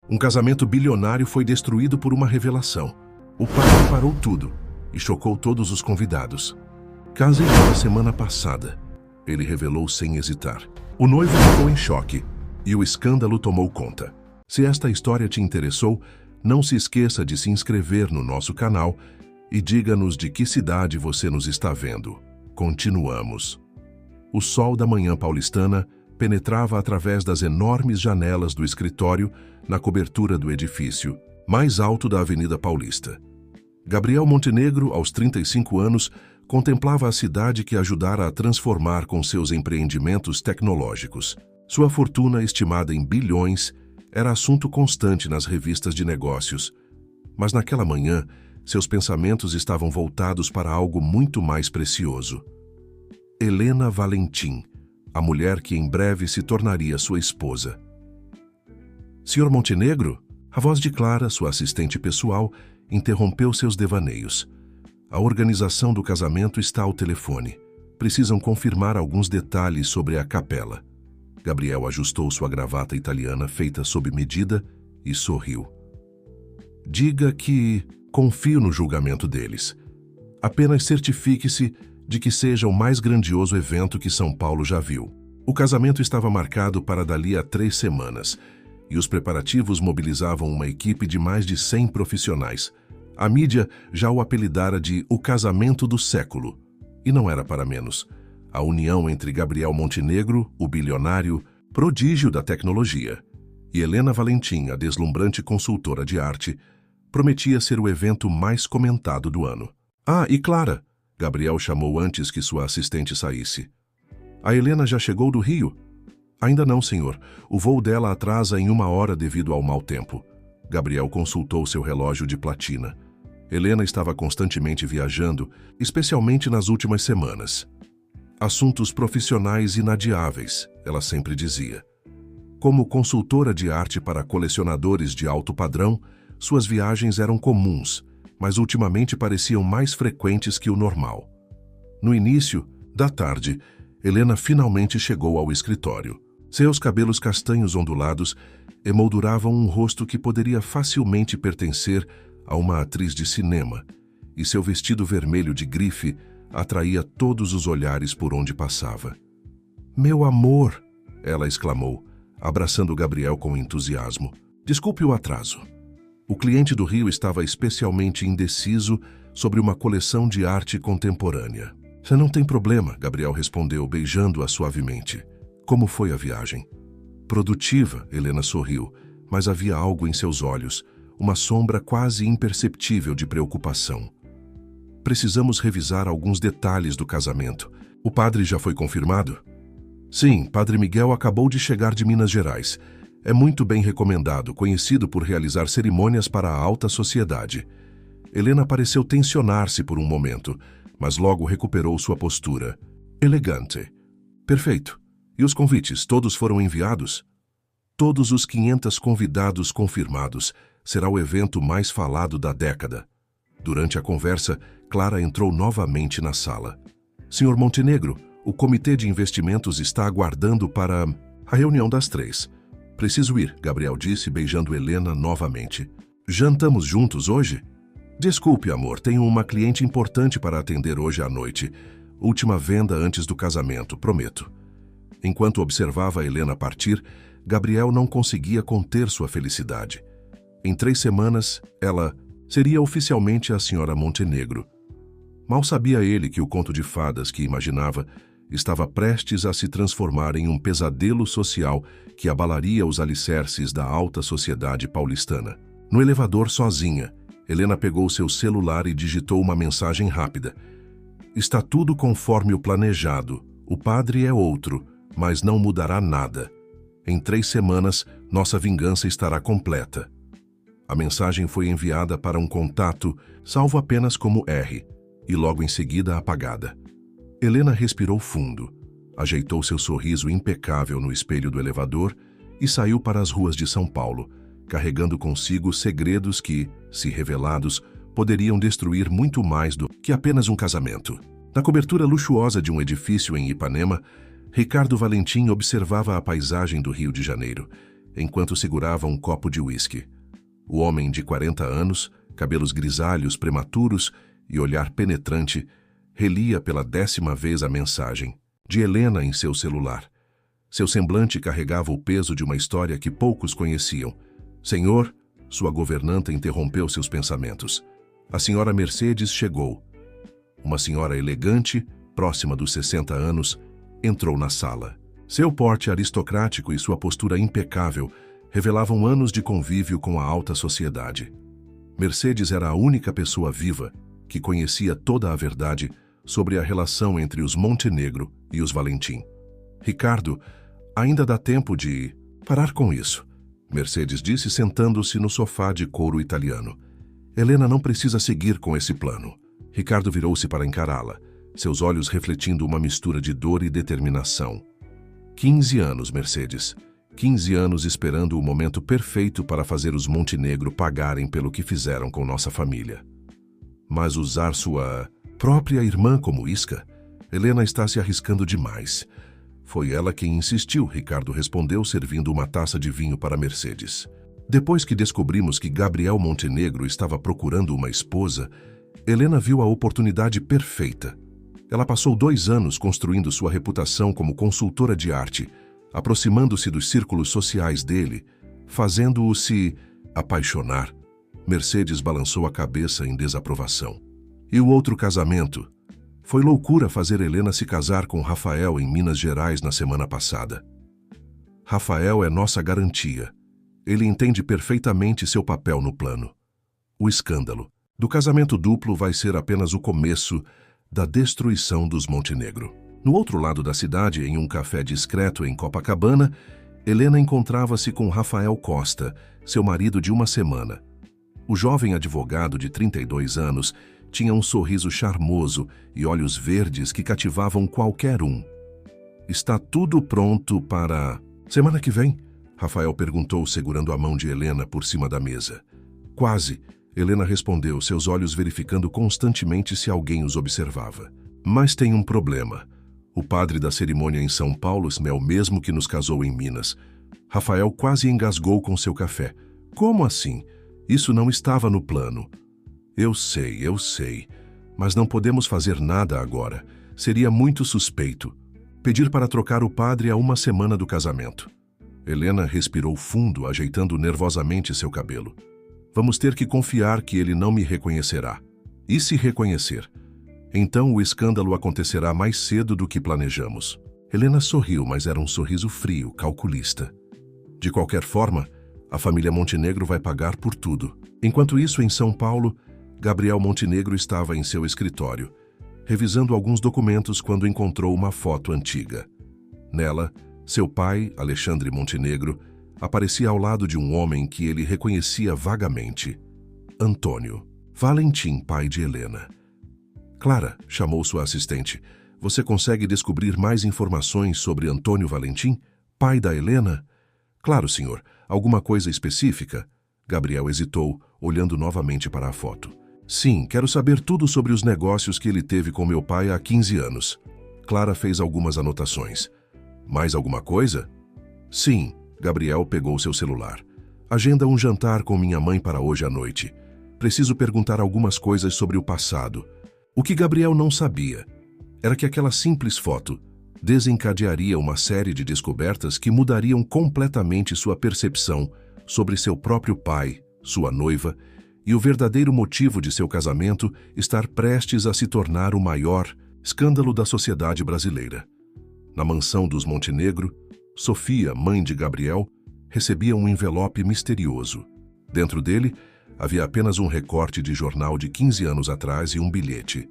Um casamento bilionário foi destruído por uma revelação. O padre parou tudo e chocou todos os convidados. Casei na semana passada, ele revelou sem hesitar. O noivo ficou em choque e o escândalo tomou conta. Se esta história te interessou, não se esqueça de se inscrever no nosso canal e diga-nos de que cidade você nos está vendo. Continuamos. O sol da manhã paulistana penetrava através das enormes janelas do escritório na cobertura do edifício, mais alto da Avenida Paulista. Gabriel Montenegro, aos 35 anos, contemplava a cidade que ajudara a transformar com seus empreendimentos tecnológicos. Sua fortuna, estimada em bilhões, era assunto constante nas revistas de negócios. Mas naquela manhã, seus pensamentos estavam voltados para algo muito mais precioso. Helena Valentim, a mulher que em breve se tornaria sua esposa. Senhor Montenegro? A voz de Clara, sua assistente pessoal, interrompeu seus devaneios. A organização do casamento está ao telefone. Precisam confirmar alguns detalhes sobre a capela. Gabriel ajustou sua gravata italiana feita sob medida e sorriu. Diga que confio no julgamento deles. Apenas certifique-se de que seja o mais grandioso evento que São Paulo já viu. O casamento estava marcado para dali a 3 semanas, e os preparativos mobilizavam uma equipe de mais de 100 profissionais. A mídia já o apelidara de o casamento do século. E não era para menos. A união entre Gabriel Montenegro, o bilionário, prodígio da tecnologia, e Helena Valentim, a deslumbrante consultora de arte, prometia ser o evento mais comentado do ano. Ah, e Clara! Gabriel chamou antes que sua assistente saísse. A Helena já chegou do Rio? Ainda não, senhor. O voo dela atrasa em 1 hora devido ao mau tempo. Gabriel consultou seu relógio de platina. Helena estava constantemente viajando, especialmente nas últimas semanas. Assuntos profissionais inadiáveis, ela sempre dizia. Como consultora de arte para colecionadores de alto padrão, suas viagens eram comuns, mas ultimamente pareciam mais frequentes que o normal. No início da tarde, Helena finalmente chegou ao escritório. Seus cabelos castanhos ondulados emolduravam um rosto que poderia facilmente pertencer a uma atriz de cinema, e seu vestido vermelho de grife atraía todos os olhares por onde passava. "Meu amor!" ela exclamou, abraçando Gabriel com entusiasmo. "Desculpe o atraso. O cliente do Rio estava especialmente indeciso sobre uma coleção de arte contemporânea." "Você não tem problema", Gabriel respondeu, beijando-a suavemente. "Como foi a viagem?" "Produtiva", Helena sorriu, mas havia algo em seus olhos, uma sombra quase imperceptível de preocupação. "Precisamos revisar alguns detalhes do casamento. O padre já foi confirmado?" "Sim, Padre Miguel acabou de chegar de Minas Gerais. É muito bem recomendado, conhecido por realizar cerimônias para a alta sociedade." Helena pareceu tensionar-se por um momento, mas logo recuperou sua postura. "Elegante." "Perfeito. E os convites, todos foram enviados?" "Todos os 500 convidados confirmados. Será o evento mais falado da década." Durante a conversa, Clara entrou novamente na sala. "Senhor Montenegro, o Comitê de Investimentos está aguardando para a reunião das 3. "Preciso ir", Gabriel disse, beijando Helena novamente. "Jantamos juntos hoje?" "Desculpe, amor, tenho uma cliente importante para atender hoje à noite. Última venda antes do casamento, prometo." Enquanto observava a Helena partir, Gabriel não conseguia conter sua felicidade. Em 3 semanas, ela seria oficialmente a senhora Montenegro. Mal sabia ele que o conto de fadas que imaginava estava prestes a se transformar em um pesadelo social que abalaria os alicerces da alta sociedade paulistana. No elevador, sozinha, Helena pegou seu celular e digitou uma mensagem rápida. "Está tudo conforme o planejado. O padre é outro, mas não mudará nada. Em 3 semanas, nossa vingança estará completa." A mensagem foi enviada para um contato, salvo apenas como R, e logo em seguida apagada. Helena respirou fundo, ajeitou seu sorriso impecável no espelho do elevador e saiu para as ruas de São Paulo, carregando consigo segredos que, se revelados, poderiam destruir muito mais do que apenas um casamento. Na cobertura luxuosa de um edifício em Ipanema, Ricardo Valentim observava a paisagem do Rio de Janeiro. enquanto segurava um copo de uísque. O homem de 40 anos, cabelos grisalhos prematuros e olhar penetrante, relia pela 10ª vez a mensagem de Helena em seu celular. Seu semblante carregava o peso de uma história que poucos conheciam. Senhor, sua governanta interrompeu seus pensamentos. A senhora Mercedes chegou. Uma senhora elegante, próxima dos 60 anos, entrou na sala. Seu porte aristocrático e sua postura impecável revelavam anos de convívio com a alta sociedade. Mercedes era a única pessoa viva que conhecia toda a verdade sobre a relação entre os Montenegro e os Valentim. Ricardo, ainda dá tempo de parar com isso, Mercedes disse sentando-se no sofá de couro italiano. Helena não precisa seguir com esse plano. Ricardo virou-se para encará-la, seus olhos refletindo uma mistura de dor e determinação. 15 anos, Mercedes. 15 anos esperando o momento perfeito para fazer os Montenegro pagarem pelo que fizeram com nossa família. Mas usar sua própria irmã como isca? Helena está se arriscando demais. Foi ela quem insistiu, Ricardo respondeu, servindo uma taça de vinho para Mercedes. Depois que descobrimos que Gabriel Montenegro estava procurando uma esposa, Helena viu a oportunidade perfeita. Ela passou 2 anos construindo sua reputação como consultora de arte, aproximando-se dos círculos sociais dele, fazendo-o se apaixonar. Mercedes balançou a cabeça em desaprovação. E o outro casamento? Foi loucura fazer Helena se casar com Rafael em Minas Gerais na semana passada. Rafael é nossa garantia. Ele entende perfeitamente seu papel no plano. O escândalo do casamento duplo vai ser apenas o começo da destruição dos Montenegro. No outro lado da cidade, em um café discreto em Copacabana, Helena encontrava-se com Rafael Costa, seu marido de uma semana. O jovem advogado de 32 anos tinha um sorriso charmoso e olhos verdes que cativavam qualquer um. Está tudo pronto para semana que vem? Rafael perguntou, segurando a mão de Helena por cima da mesa. Quase, Helena respondeu, seus olhos verificando constantemente se alguém os observava. Mas tem um problema. O padre da cerimônia em São Paulo é o mesmo que nos casou em Minas. Rafael quase engasgou com seu café. Como assim? Isso não estava no plano. Eu sei, mas não podemos fazer nada agora. Seria muito suspeito. Pedir para trocar o padre a uma semana do casamento. Helena respirou fundo, ajeitando nervosamente seu cabelo. Vamos ter que confiar que ele não me reconhecerá. E se reconhecer? Então o escândalo acontecerá mais cedo do que planejamos. Helena sorriu, mas era um sorriso frio, calculista. De qualquer forma, a família Montenegro vai pagar por tudo. Enquanto isso, em São Paulo, Gabriel Montenegro estava em seu escritório, revisando alguns documentos quando encontrou uma foto antiga. Nela, seu pai, Alexandre Montenegro, aparecia ao lado de um homem que ele reconhecia vagamente. Antônio Valentim, pai de Helena. Clara, chamou sua assistente, você consegue descobrir mais informações sobre Antônio Valentim, pai da Helena? Claro, senhor. Alguma coisa específica? Gabriel hesitou, olhando novamente para a foto. Sim, quero saber tudo sobre os negócios que ele teve com meu pai há 15 anos. Clara fez algumas anotações. Mais alguma coisa? Sim, Gabriel pegou seu celular. Agenda um jantar com minha mãe para hoje à noite. Preciso perguntar algumas coisas sobre o passado. O que Gabriel não sabia era que aquela simples foto desencadearia uma série de descobertas que mudariam completamente sua percepção sobre seu próprio pai, sua noiva, e o verdadeiro motivo de seu casamento estar prestes a se tornar o maior escândalo da sociedade brasileira. Na mansão dos Montenegro, Sofia, mãe de Gabriel, recebia um envelope misterioso. Dentro dele, havia apenas um recorte de jornal de 15 anos atrás e um bilhete.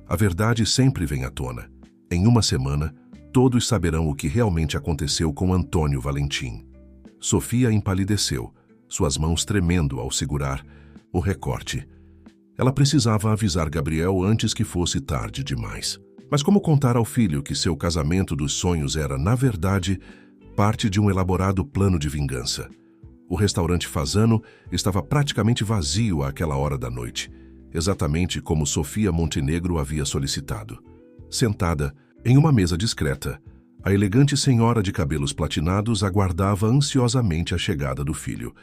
A verdade sempre vem à tona. Em uma semana, todos saberão o que realmente aconteceu com Antônio Valentim. Sofia empalideceu, suas mãos tremendo ao segurar o recorte. Ela precisava avisar Gabriel antes que fosse tarde demais. Mas como contar ao filho que seu casamento dos sonhos era, na verdade, parte de um elaborado plano de vingança? O restaurante Fasano estava praticamente vazio àquela hora da noite, exatamente como Sofia Montenegro havia solicitado. Sentada em uma mesa discreta, A elegante senhora de cabelos platinados aguardava ansiosamente a chegada do filho.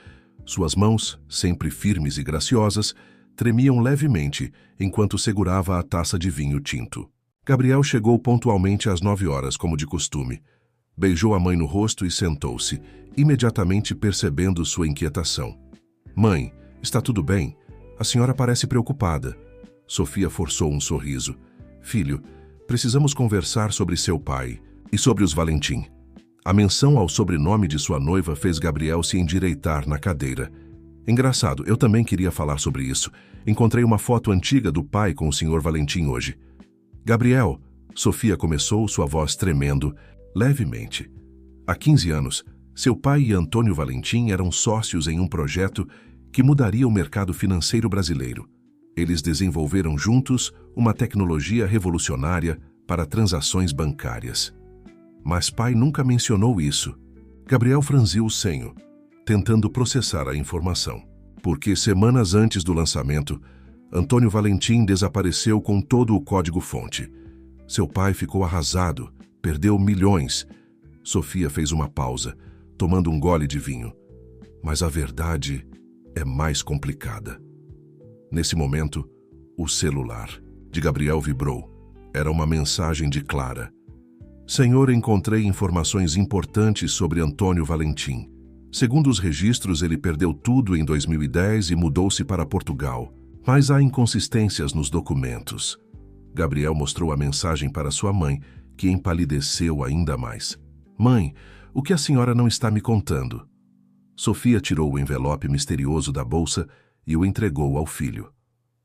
Suas mãos, sempre firmes e graciosas, tremiam levemente enquanto segurava a taça de vinho tinto. Gabriel chegou pontualmente às 9 horas, como de costume. Beijou a mãe no rosto e sentou-se, imediatamente percebendo sua inquietação. Mãe, está tudo bem? A senhora parece preocupada. Sofia forçou um sorriso. Filho, precisamos conversar sobre seu pai e sobre os Valentim. A menção ao sobrenome de sua noiva fez Gabriel se endireitar na cadeira. Engraçado, eu também queria falar sobre isso. Encontrei uma foto antiga do pai com o Sr. Valentim hoje. Gabriel, Sofia começou, sua voz tremendo, levemente. Há 15 anos, seu pai e Antônio Valentim eram sócios em um projeto que mudaria o mercado financeiro brasileiro. Eles desenvolveram juntos uma tecnologia revolucionária para transações bancárias. Mas pai nunca mencionou isso. Gabriel franziu o senho, tentando processar a informação. Porque semanas antes do lançamento, Antônio Valentim desapareceu com todo o código-fonte. Seu pai ficou arrasado, perdeu milhões. Sofia fez uma pausa, tomando um gole de vinho. Mas a verdade é mais complicada. Nesse momento, o celular de Gabriel vibrou. Era uma mensagem de Clara. Senhor, encontrei informações importantes sobre Antônio Valentim. Segundo os registros, ele perdeu tudo em 2010 e mudou-se para Portugal. Mas há inconsistências nos documentos. Gabriel mostrou a mensagem para sua mãe, que empalideceu ainda mais. Mãe, o que a senhora não está me contando? Sofia tirou o envelope misterioso da bolsa e o entregou ao filho.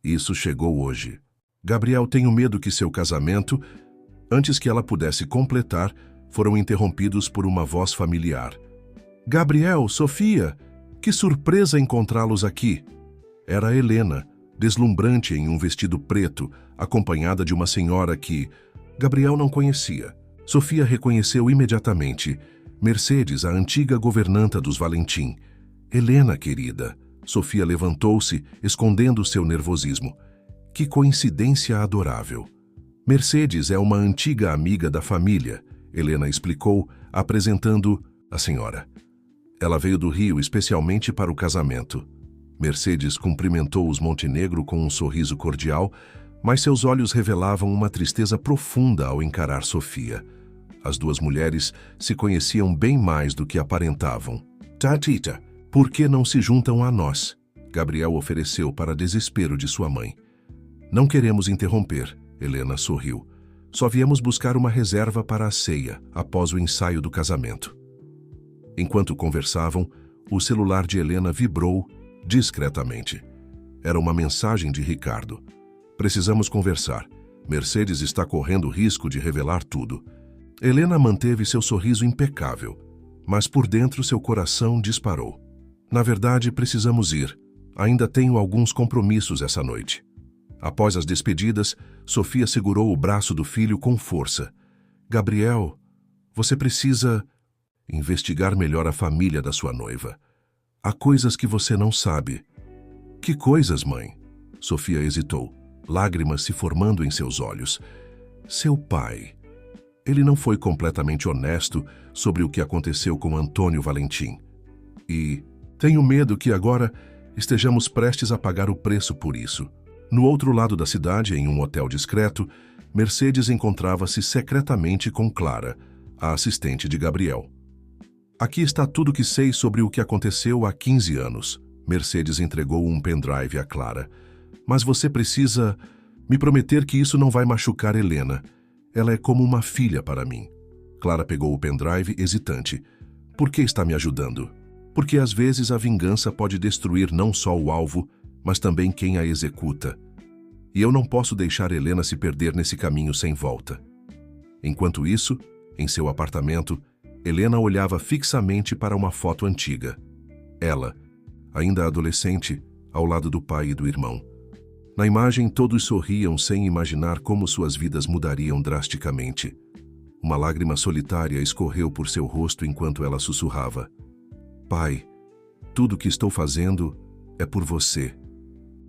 Isso chegou hoje. Gabriel, tenho medo que seu casamento... Antes que ela pudesse completar, foram interrompidos por uma voz familiar. Gabriel, Sofia, que surpresa encontrá-los aqui! Era Helena, deslumbrante em um vestido preto, acompanhada de uma senhora que Gabriel não conhecia. Sofia reconheceu imediatamente. Mercedes, a antiga governanta dos Valentim. Helena, querida. Sofia levantou-se, escondendo seu nervosismo. Que coincidência adorável! Mercedes é uma antiga amiga da família, Helena explicou, apresentando a senhora. Ela veio do Rio especialmente para o casamento. Mercedes cumprimentou os Montenegro com um sorriso cordial, mas seus olhos revelavam uma tristeza profunda ao encarar Sofia. As duas mulheres se conheciam bem mais do que aparentavam. Tatita, por que não se juntam a nós? Gabriel ofereceu para desespero de sua mãe. Não queremos interromper. Helena sorriu. Só viemos buscar uma reserva para a ceia, após o ensaio do casamento. Enquanto conversavam, o celular de Helena vibrou discretamente. Era uma mensagem de Ricardo. Precisamos conversar. Mercedes está correndo risco de revelar tudo. Helena manteve seu sorriso impecável, mas por dentro seu coração disparou. Na verdade, precisamos ir. Ainda tenho alguns compromissos essa noite. Após as despedidas, Sofia segurou o braço do filho com força. Gabriel, você precisa investigar melhor a família da sua noiva. Há coisas que você não sabe. Que coisas, mãe? Sofia hesitou, lágrimas se formando em seus olhos. Seu pai. Ele não foi completamente honesto sobre o que aconteceu com Antônio Valentim. E tenho medo que agora estejamos prestes a pagar o preço por isso. No outro lado da cidade, em um hotel discreto, Mercedes encontrava-se secretamente com Clara, a assistente de Gabriel. Aqui está tudo que sei sobre o que aconteceu há 15 anos. Mercedes entregou um pendrive a Clara. Mas você precisa me prometer que isso não vai machucar Helena. Ela é como uma filha para mim. Clara pegou o pendrive hesitante. Por que está me ajudando? Porque às vezes a vingança pode destruir não só o alvo, mas também quem a executa. E eu não posso deixar Helena se perder nesse caminho sem volta. Enquanto isso, em seu apartamento, Helena olhava fixamente para uma foto antiga. Ela, ainda adolescente, ao lado do pai e do irmão. Na imagem, todos sorriam sem imaginar como suas vidas mudariam drasticamente. Uma lágrima solitária escorreu por seu rosto enquanto ela sussurrava. Pai, tudo o que estou fazendo é por você,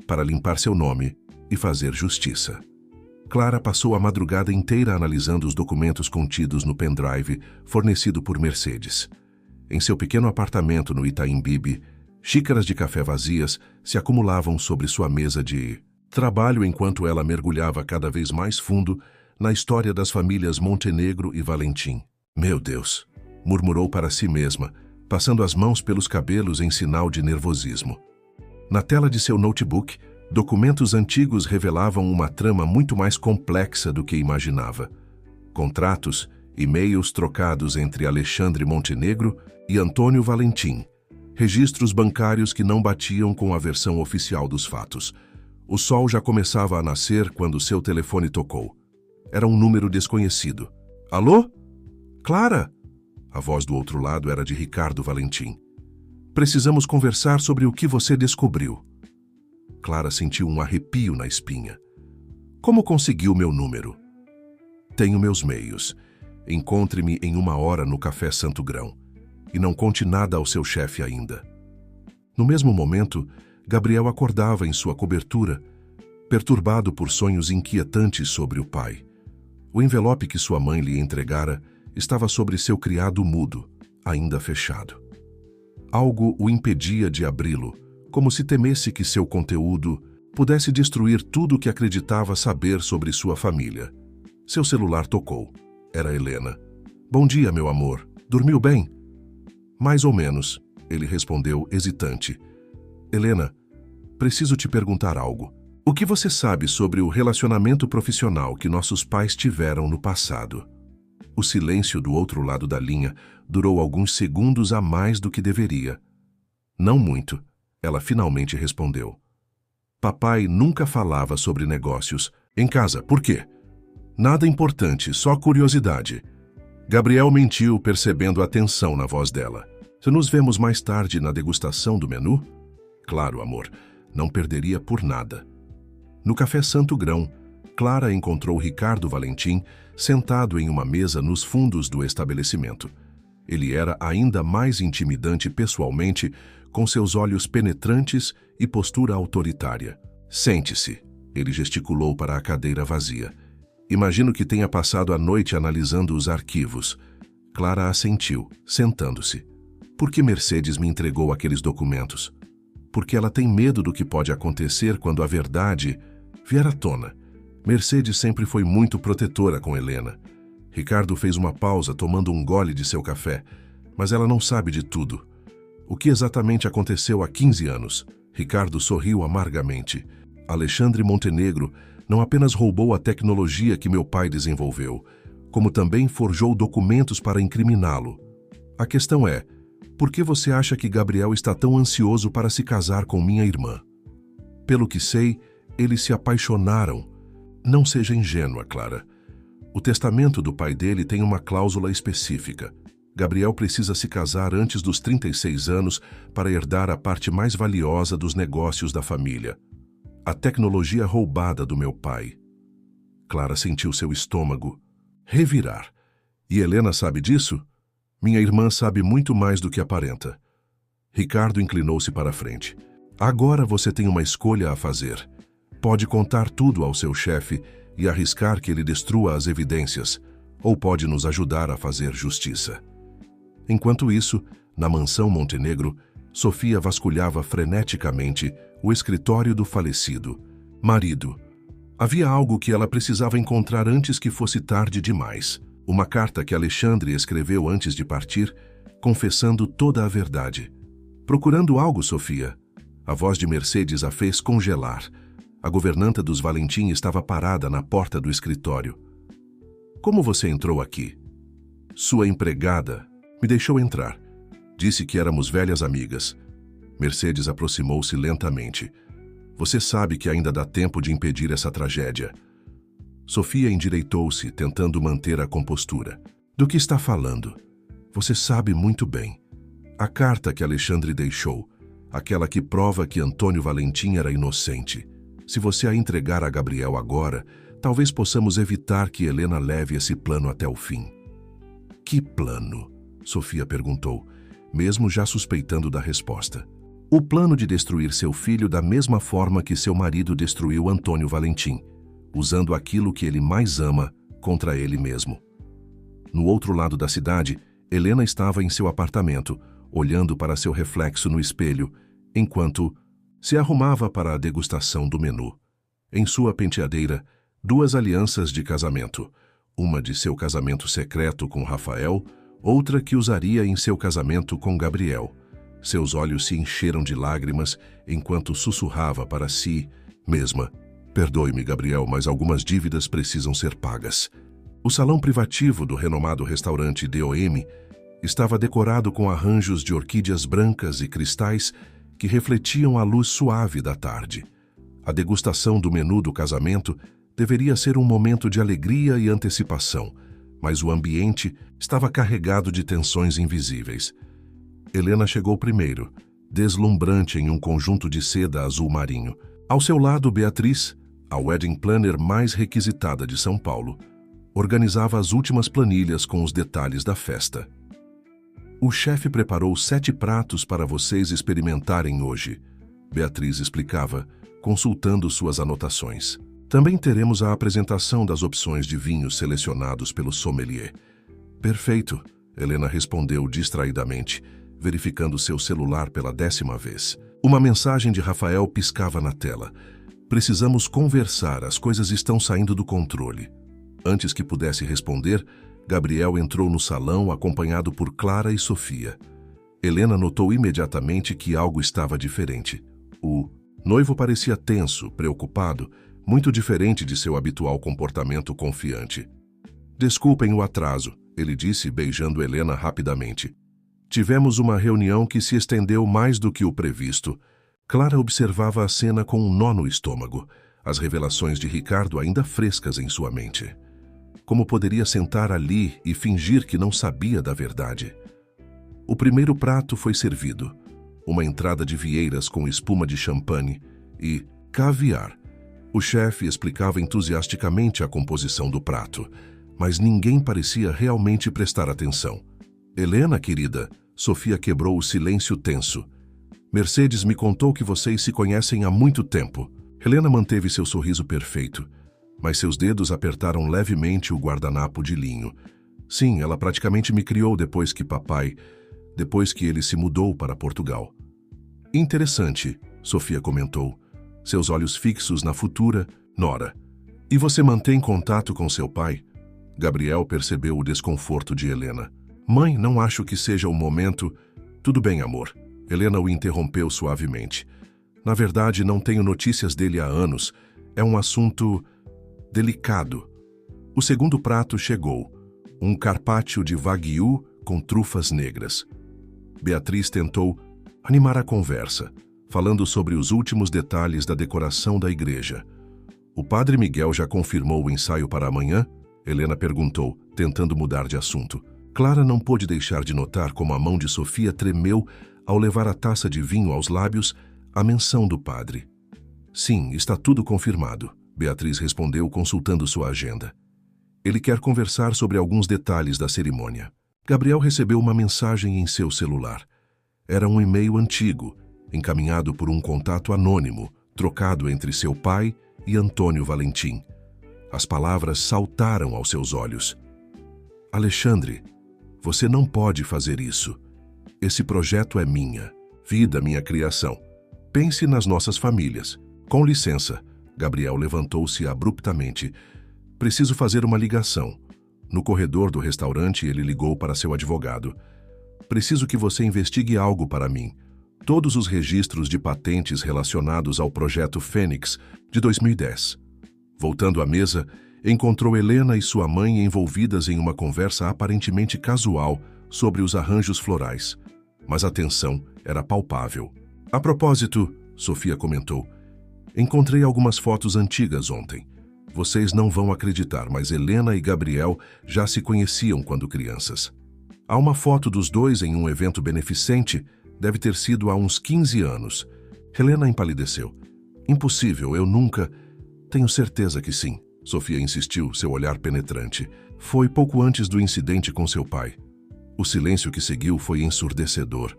para limpar seu nome e fazer justiça. Clara passou a madrugada inteira analisando os documentos contidos no pendrive fornecido por Mercedes. Em seu pequeno apartamento no Itaim Bibi, xícaras de café vazias se acumulavam sobre sua mesa de trabalho enquanto ela mergulhava cada vez mais fundo na história das famílias Montenegro e Valentim. Meu Deus, murmurou para si mesma, passando as mãos pelos cabelos em sinal de nervosismo. Na tela de seu notebook, documentos antigos revelavam uma trama muito mais complexa do que imaginava. Contratos, e-mails trocados entre Alexandre Montenegro e Antônio Valentim, registros bancários que não batiam com a versão oficial dos fatos. O sol já começava a nascer quando seu telefone tocou. Era um número desconhecido. Alô? Clara? A voz do outro lado era de Ricardo Valentim. Precisamos conversar sobre o que você descobriu. Clara sentiu um arrepio na espinha. Como conseguiu meu número? Tenho meus meios. Encontre-me em 1 hora no Café Santo Grão. E não conte nada ao seu chefe ainda. No mesmo momento, Gabriel acordava em sua cobertura, perturbado por sonhos inquietantes sobre o pai. O envelope que sua mãe lhe entregara estava sobre seu criado mudo, ainda fechado. Algo o impedia de abri-lo, como se temesse que seu conteúdo pudesse destruir tudo o que acreditava saber sobre sua família. Seu celular tocou. Era Helena. Bom dia, meu amor. Dormiu bem? Mais ou menos, ele respondeu hesitante. Helena, preciso te perguntar algo. O que você sabe sobre o relacionamento profissional que nossos pais tiveram no passado? O silêncio do outro lado da linha durou alguns segundos a mais do que deveria. Não muito, ela finalmente respondeu. Papai nunca falava sobre negócios. Em casa, por quê? Nada importante, só curiosidade. Gabriel mentiu, percebendo a tensão na voz dela. Se nos vemos mais tarde na degustação do menu? Claro, amor, não perderia por nada. No Café Santo Grão, Clara encontrou Ricardo Valentim sentado em uma mesa nos fundos do estabelecimento. Ele era ainda mais intimidante pessoalmente, com seus olhos penetrantes e postura autoritária. Sente-se, ele gesticulou para a cadeira vazia. Imagino que tenha passado a noite analisando os arquivos. Clara assentiu, sentando-se. Por que Mercedes me entregou aqueles documentos? Porque ela tem medo do que pode acontecer quando a verdade vier à tona. Mercedes sempre foi muito protetora com Helena. Ricardo fez uma pausa tomando um gole de seu café, mas ela não sabe de tudo. O que exatamente aconteceu há 15 anos? Ricardo sorriu amargamente. Alexandre Montenegro não apenas roubou a tecnologia que meu pai desenvolveu, como também forjou documentos para incriminá-lo. A questão é, por que você acha que Gabriel está tão ansioso para se casar com minha irmã? Pelo que sei, eles se apaixonaram. Não seja ingênua, Clara. O testamento do pai dele tem uma cláusula específica. Gabriel precisa se casar antes dos 36 anos para herdar a parte mais valiosa dos negócios da família. A tecnologia roubada do meu pai. Clara sentiu seu estômago revirar. E Helena sabe disso? Minha irmã sabe muito mais do que aparenta. Ricardo inclinou-se para a frente. Agora você tem uma escolha a fazer. Pode contar tudo ao seu chefe e arriscar que ele destrua as evidências, ou pode nos ajudar a fazer justiça. Enquanto isso, na mansão Montenegro, Sofia vasculhava freneticamente o escritório do falecido marido. Havia algo que ela precisava encontrar antes que fosse tarde demais. Uma carta que Alexandre escreveu antes de partir, confessando toda a verdade. Procurando algo, Sofia? A voz de Mercedes a fez congelar. A governanta dos Valentim estava parada na porta do escritório. Como você entrou aqui? Sua empregada me deixou entrar. Disse que éramos velhas amigas. Mercedes aproximou-se lentamente. Você sabe que ainda dá tempo de impedir essa tragédia. Sofia endireitou-se, tentando manter a compostura. Do que está falando? Você sabe muito bem. A carta que Alexandre deixou, aquela que prova que Antônio Valentim era inocente. Se você a entregar a Gabriel agora, talvez possamos evitar que Helena leve esse plano até o fim. Que plano? Sofia perguntou, mesmo já suspeitando da resposta. O plano de destruir seu filho da mesma forma que seu marido destruiu Antônio Valentim. usando aquilo que ele mais ama contra ele mesmo. No outro lado da cidade, Helena estava em seu apartamento, olhando para seu reflexo no espelho, enquanto se arrumava para a degustação do menu. Em sua penteadeira, 2 alianças de casamento, uma de seu casamento secreto com Rafael, outra que usaria em seu casamento com Gabriel. Seus olhos se encheram de lágrimas enquanto sussurrava para si mesma: "Perdoe-me, Gabriel, mas algumas dívidas precisam ser pagas." O salão privativo do renomado restaurante DOM estava decorado com arranjos de orquídeas brancas e cristais que refletiam a luz suave da tarde. A degustação do menu do casamento deveria ser um momento de alegria e antecipação, mas o ambiente estava carregado de tensões invisíveis. Helena chegou primeiro, deslumbrante em um conjunto de seda azul marinho. Ao seu lado, Beatriz, a wedding planner mais requisitada de São Paulo, organizava as últimas planilhas com os detalhes da festa. "O chefe preparou 7 pratos para vocês experimentarem hoje", Beatriz explicava, consultando suas anotações. "Também teremos a apresentação das opções de vinhos selecionados pelo sommelier." "Perfeito", Helena respondeu distraidamente, verificando seu celular pela 10ª vez. Uma mensagem de Rafael piscava na tela. "Precisamos conversar, as coisas estão saindo do controle." Antes que pudesse responder, Gabriel entrou no salão acompanhado por Clara e Sofia. Helena notou imediatamente que algo estava diferente. O noivo parecia tenso, preocupado, muito diferente de seu habitual comportamento confiante. "Desculpem o atraso", ele disse, beijando Helena rapidamente. "Tivemos uma reunião que se estendeu mais do que o previsto." Clara observava a cena com um nó no estômago, as revelações de Ricardo ainda frescas em sua mente. Como poderia sentar ali e fingir que não sabia da verdade? O primeiro prato foi servido, uma entrada de vieiras com espuma de champanhe e caviar. O chefe explicava entusiasticamente a composição do prato, mas ninguém parecia realmente prestar atenção. "Helena, querida", Sofia quebrou o silêncio tenso. "Mercedes me contou que vocês se conhecem há muito tempo." Helena manteve seu sorriso perfeito, mas seus dedos apertaram levemente o guardanapo de linho. "Sim, ela praticamente me criou depois que ele se mudou para Portugal." "Interessante", Sofia comentou, seus olhos fixos na futura nora. "E você mantém contato com seu pai?" Gabriel percebeu o desconforto de Helena. "Mãe, não acho que seja o momento." "Tudo bem, amor." Helena o interrompeu suavemente. "Na verdade, não tenho notícias dele há anos. É um assunto delicado." O segundo prato chegou, um carpaccio de wagyu com trufas negras. Beatriz tentou animar a conversa, falando sobre os últimos detalhes da decoração da igreja. "O padre Miguel já confirmou o ensaio para amanhã?" Helena perguntou, tentando mudar de assunto. Clara não pôde deixar de notar como a mão de Sofia tremeu ao levar a taça de vinho aos lábios à menção do padre. "Sim, está tudo confirmado", Beatriz respondeu, consultando sua agenda. "Ele quer conversar sobre alguns detalhes da cerimônia." Gabriel recebeu uma mensagem em seu celular. Era um e-mail antigo, encaminhado por um contato anônimo, trocado entre seu pai e Antônio Valentim. As palavras saltaram aos seus olhos. "Alexandre, você não pode fazer isso. Esse projeto é minha vida, minha criação. Pense nas nossas famílias. Com licença." Gabriel levantou-se abruptamente. "Preciso fazer uma ligação." No corredor do restaurante, ele ligou para seu advogado. "Preciso que você investigue algo para mim. Todos os registros de patentes relacionados ao projeto Fênix de 2010. Voltando à mesa, encontrou Helena e sua mãe envolvidas em uma conversa aparentemente casual sobre os arranjos florais. Mas a tensão era palpável. "A propósito", Sofia comentou, "encontrei algumas fotos antigas ontem. Vocês não vão acreditar, mas Helena e Gabriel já se conheciam quando crianças. Há uma foto dos dois em um evento beneficente, deve ter sido há uns 15 anos. Helena empalideceu. "Impossível, eu nunca..." "Tenho certeza que sim", Sofia insistiu, seu olhar penetrante. "Foi pouco antes do incidente com seu pai." O silêncio que seguiu foi ensurdecedor.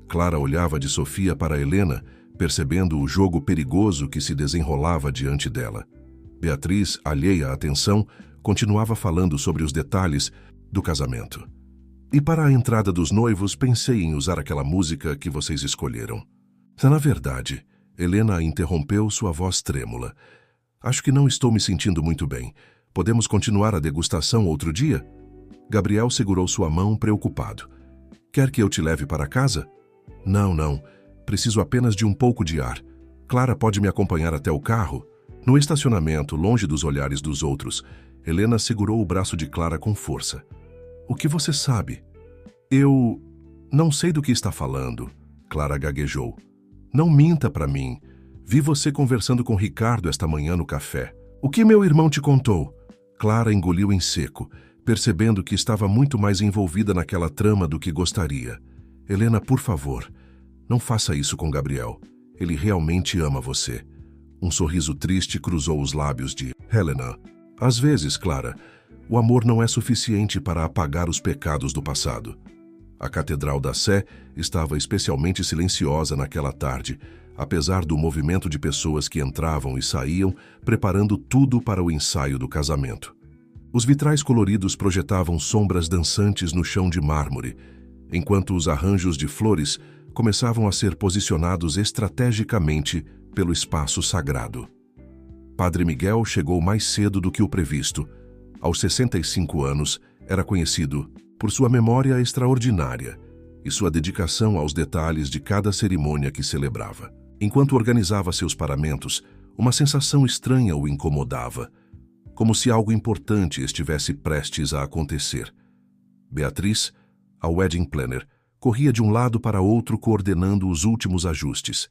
Clara olhava de Sofia para Helena, percebendo o jogo perigoso que se desenrolava diante dela. Beatriz, alheia à atenção, continuava falando sobre os detalhes do casamento. E para a entrada dos noivos, pensei em usar aquela música que vocês escolheram. Na verdade, Helena interrompeu, sua voz trêmula. Acho que não estou me sentindo muito bem. Podemos continuar a degustação outro dia? Gabriel segurou sua mão, preocupado. Quer que eu te leve para casa? Não. Preciso apenas de um pouco de ar. Clara pode me acompanhar até o carro? No estacionamento, longe dos olhares dos outros, Helena segurou o braço de Clara com força. O que você sabe? Eu não sei do que está falando, Clara gaguejou. Não minta para mim. Vi você conversando com Ricardo esta manhã no café. O que meu irmão te contou? Clara engoliu em seco, percebendo que estava muito mais envolvida naquela trama do que gostaria. Helena, por favor, não faça isso com Gabriel. Ele realmente ama você. Um sorriso triste cruzou os lábios de Helena. Às vezes, Clara, o amor não é suficiente para apagar os pecados do passado. A Catedral da Sé estava especialmente silenciosa naquela tarde, apesar do movimento de pessoas que entravam e saíam, preparando tudo para o ensaio do casamento. Os vitrais coloridos projetavam sombras dançantes no chão de mármore, enquanto os arranjos de flores começavam a ser posicionados estrategicamente pelo espaço sagrado. Padre Miguel chegou mais cedo do que o previsto. Aos 65 anos, era conhecido por sua memória extraordinária e sua dedicação aos detalhes de cada cerimônia que celebrava. Enquanto organizava seus paramentos, uma sensação estranha o incomodava, como se algo importante estivesse prestes a acontecer. Beatriz, a wedding planner, corria de um lado para outro coordenando os últimos ajustes.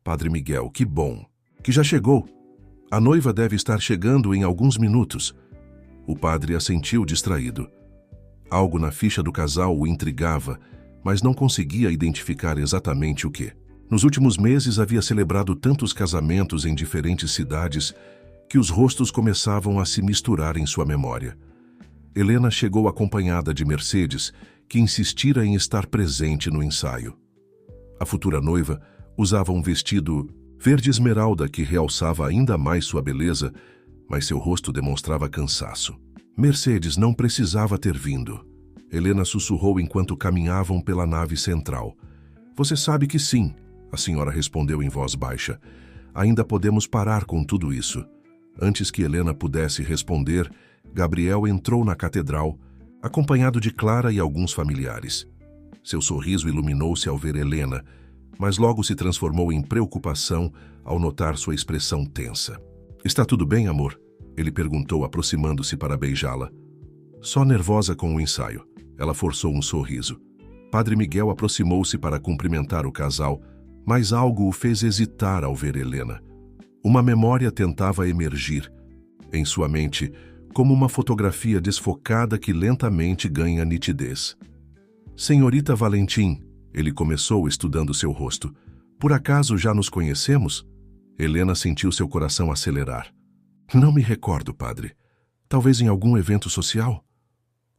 Padre Miguel, que bom! Que já chegou! A noiva deve estar chegando em alguns minutos. O padre assentiu distraído. Algo na ficha do casal o intrigava, mas não conseguia identificar exatamente o que. Nos últimos meses havia celebrado tantos casamentos em diferentes cidades que os rostos começavam a se misturar em sua memória. Helena chegou acompanhada de Mercedes, que insistira em estar presente no ensaio. A futura noiva usava um vestido verde esmeralda que realçava ainda mais sua beleza, mas seu rosto demonstrava cansaço. Mercedes não precisava ter vindo. Helena sussurrou enquanto caminhavam pela nave central. Você sabe que sim, a senhora respondeu em voz baixa. Ainda podemos parar com tudo isso. Antes que Helena pudesse responder, Gabriel entrou na catedral, acompanhado de Clara e alguns familiares. Seu sorriso iluminou-se ao ver Helena, mas logo se transformou em preocupação ao notar sua expressão tensa. Está tudo bem, amor? Ele perguntou, aproximando-se para beijá-la. Só nervosa com o ensaio. Ela forçou um sorriso. Padre Miguel aproximou-se para cumprimentar o casal, mas algo o fez hesitar ao ver Helena. Uma memória tentava emergir em sua mente, como uma fotografia desfocada que lentamente ganha nitidez. Senhorita Valentim, ele começou estudando seu rosto. Por acaso já nos conhecemos? Helena sentiu seu coração acelerar. Não me recordo, padre. Talvez em algum evento social?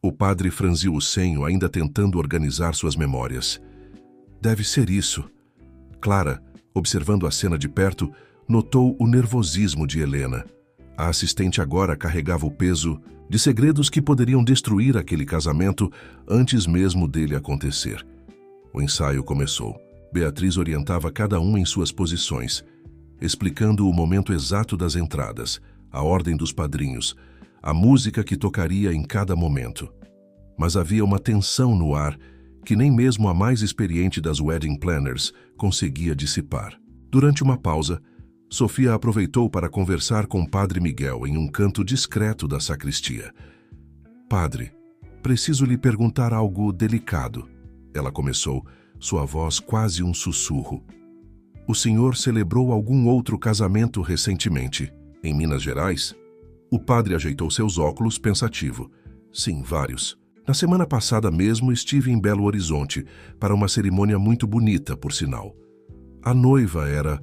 O padre franziu o senho, ainda tentando organizar suas memórias. Deve ser isso. Clara, observando a cena de perto, notou o nervosismo de Helena. A assistente agora carregava o peso de segredos que poderiam destruir aquele casamento antes mesmo dele acontecer. O ensaio começou. Beatriz orientava cada um em suas posições, explicando o momento exato das entradas, a ordem dos padrinhos, a música que tocaria em cada momento. Mas havia uma tensão no ar que nem mesmo a mais experiente das wedding planners conseguia dissipar. Durante uma pausa, Sofia aproveitou para conversar com Padre Miguel em um canto discreto da sacristia. Padre, preciso lhe perguntar algo delicado. Ela começou, sua voz quase um sussurro. O senhor celebrou algum outro casamento recentemente, em Minas Gerais? O padre ajeitou seus óculos, pensativo. Sim, vários. Na semana passada mesmo estive em Belo Horizonte, para uma cerimônia muito bonita, por sinal. A noiva era...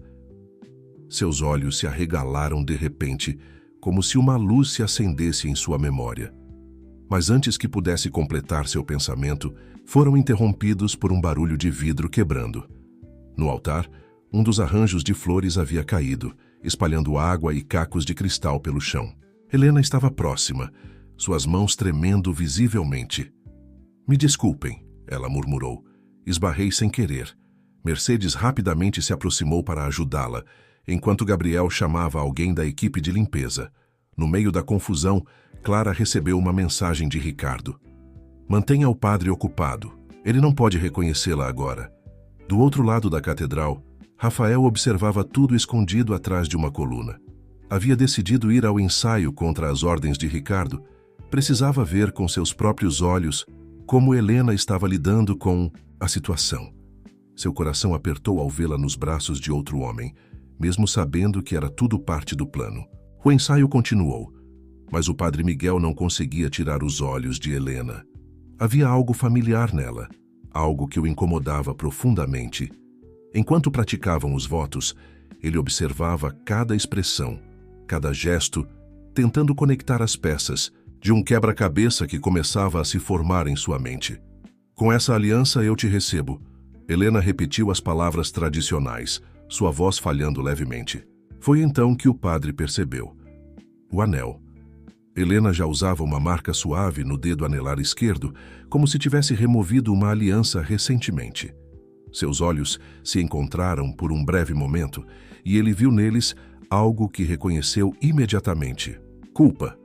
Seus olhos se arregalaram de repente, como se uma luz se acendesse em sua memória. Mas antes que pudesse completar seu pensamento, foram interrompidos por um barulho de vidro quebrando. No altar, um dos arranjos de flores havia caído, espalhando água e cacos de cristal pelo chão. Helena estava próxima, suas mãos tremendo visivelmente. Me desculpem, ela murmurou. Esbarrei sem querer. Mercedes rapidamente se aproximou para ajudá-la, enquanto Gabriel chamava alguém da equipe de limpeza. No meio da confusão, Clara recebeu uma mensagem de Ricardo. Mantenha o padre ocupado. Ele não pode reconhecê-la agora. Do outro lado da catedral, Rafael observava tudo escondido atrás de uma coluna. Havia decidido ir ao ensaio contra as ordens de Ricardo. Precisava ver com seus próprios olhos como Helena estava lidando com a situação. Seu coração apertou ao vê-la nos braços de outro homem, mesmo sabendo que era tudo parte do plano. O ensaio continuou, mas o padre Miguel não conseguia tirar os olhos de Helena. Havia algo familiar nela, algo que o incomodava profundamente. Enquanto praticavam os votos, ele observava cada expressão, cada gesto, tentando conectar as peças de um quebra-cabeça que começava a se formar em sua mente. Com essa aliança eu te recebo. Helena repetiu as palavras tradicionais, sua voz falhando levemente. Foi então que o padre percebeu. O anel. Helena já usava uma marca suave no dedo anelar esquerdo, como se tivesse removido uma aliança recentemente. Seus olhos se encontraram por um breve momento e ele viu neles algo que reconheceu imediatamente: culpa.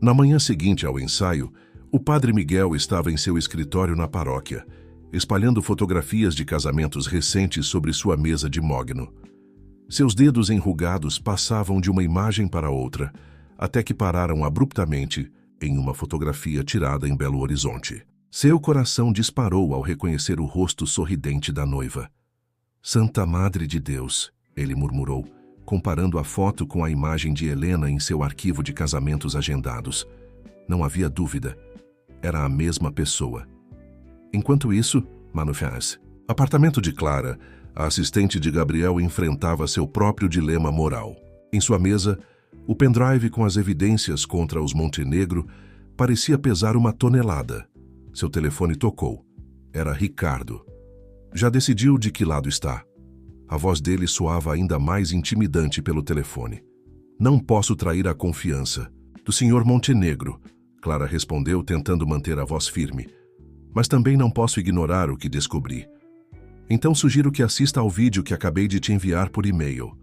Na manhã seguinte ao ensaio, o padre Miguel estava em seu escritório na paróquia, espalhando fotografias de casamentos recentes sobre sua mesa de mogno. Seus dedos enrugados passavam de uma imagem para outra, até que pararam abruptamente em uma fotografia tirada em Belo Horizonte. Seu coração disparou ao reconhecer o rosto sorridente da noiva. Santa Madre de Deus, ele murmurou, comparando a foto com a imagem de Helena em seu arquivo de casamentos agendados. Não havia dúvida. Era a mesma pessoa. Enquanto isso, Manufaz. Apartamento de Clara, a assistente de Gabriel enfrentava seu próprio dilema moral. Em sua mesa, o pendrive com as evidências contra os Montenegro parecia pesar uma tonelada. Seu telefone tocou. Era Ricardo. Já decidiu de que lado está? A voz dele soava ainda mais intimidante pelo telefone. Não posso trair a confiança. Do Sr. Montenegro, Clara respondeu, tentando manter a voz firme. Mas também não posso ignorar o que descobri. Então sugiro que assista ao vídeo que acabei de te enviar por e-mail.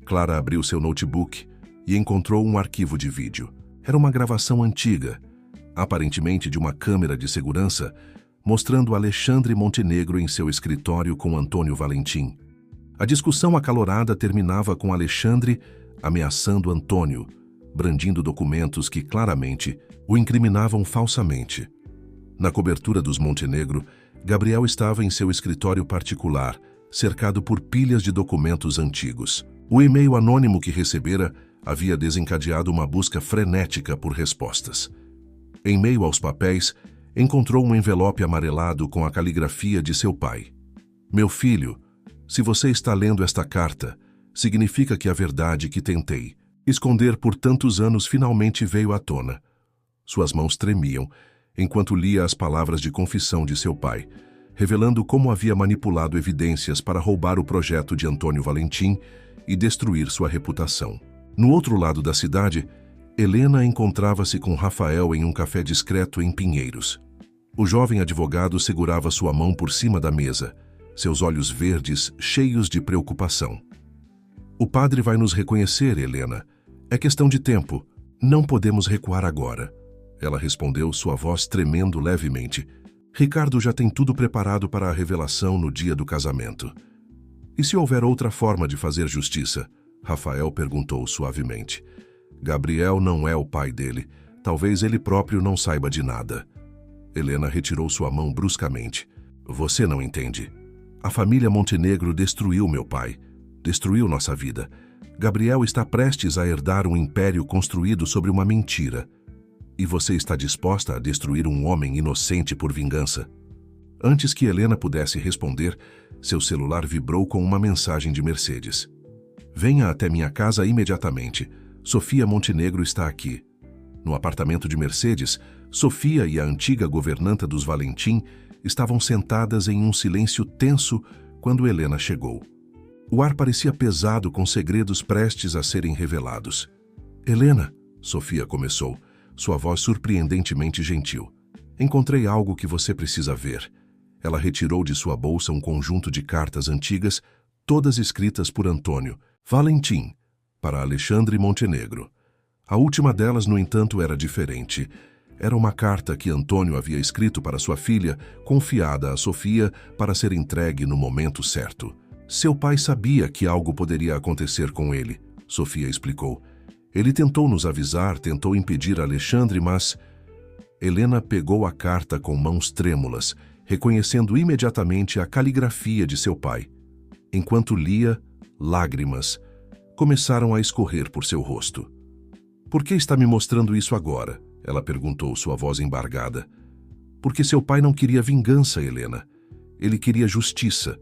Clara abriu seu notebook e encontrou um arquivo de vídeo. Era uma gravação antiga, aparentemente de uma câmera de segurança, mostrando Alexandre Montenegro em seu escritório com Antônio Valentim. A discussão acalorada terminava com Alexandre ameaçando Antônio, brandindo documentos que claramente o incriminavam falsamente. Na cobertura dos Montenegro, Gabriel estava em seu escritório particular, cercado por pilhas de documentos antigos. O e-mail anônimo que recebera havia desencadeado uma busca frenética por respostas. Em meio aos papéis, encontrou um envelope amarelado com a caligrafia de seu pai. Meu filho, se você está lendo esta carta, significa que a verdade que tentei esconder por tantos anos finalmente veio à tona. Suas mãos tremiam enquanto lia as palavras de confissão de seu pai, revelando como havia manipulado evidências para roubar o projeto de Antônio Valentim e destruir sua reputação. No outro lado da cidade, Helena encontrava-se com Rafael em um café discreto em Pinheiros. O jovem advogado segurava sua mão por cima da mesa, seus olhos verdes cheios de preocupação. O padre vai nos reconhecer, Helena. É questão de tempo. Não podemos recuar agora. Ela respondeu, sua voz tremendo levemente. Ricardo já tem tudo preparado para a revelação no dia do casamento. E se houver outra forma de fazer justiça? Rafael perguntou suavemente. Gabriel não é o pai dele. Talvez ele próprio não saiba de nada. Helena retirou sua mão bruscamente. Você não entende. A família Montenegro destruiu meu pai. Destruiu nossa vida. Gabriel está prestes a herdar um império construído sobre uma mentira. E você está disposta a destruir um homem inocente por vingança? Antes que Helena pudesse responder, seu celular vibrou com uma mensagem de Mercedes. Venha até minha casa imediatamente. Sofia Montenegro está aqui. No apartamento de Mercedes, Sofia e a antiga governanta dos Valentim estavam sentadas em um silêncio tenso quando Helena chegou. O ar parecia pesado com segredos prestes a serem revelados. Helena, Sofia começou, sua voz surpreendentemente gentil. Encontrei algo que você precisa ver. Ela retirou de sua bolsa um conjunto de cartas antigas, todas escritas por Antônio Valentim, para Alexandre Montenegro. A última delas, no entanto, era diferente. Era uma carta que Antônio havia escrito para sua filha, confiada a Sofia para ser entregue no momento certo. Seu pai sabia que algo poderia acontecer com ele, Sofia explicou. Ele tentou nos avisar, tentou impedir Alexandre, mas... Helena pegou a carta com mãos trêmulas, reconhecendo imediatamente a caligrafia de seu pai. Enquanto lia, lágrimas começaram a escorrer por seu rosto. Por que está me mostrando isso agora? Ela perguntou, sua voz embargada. Porque seu pai não queria vingança, Helena. Ele queria justiça.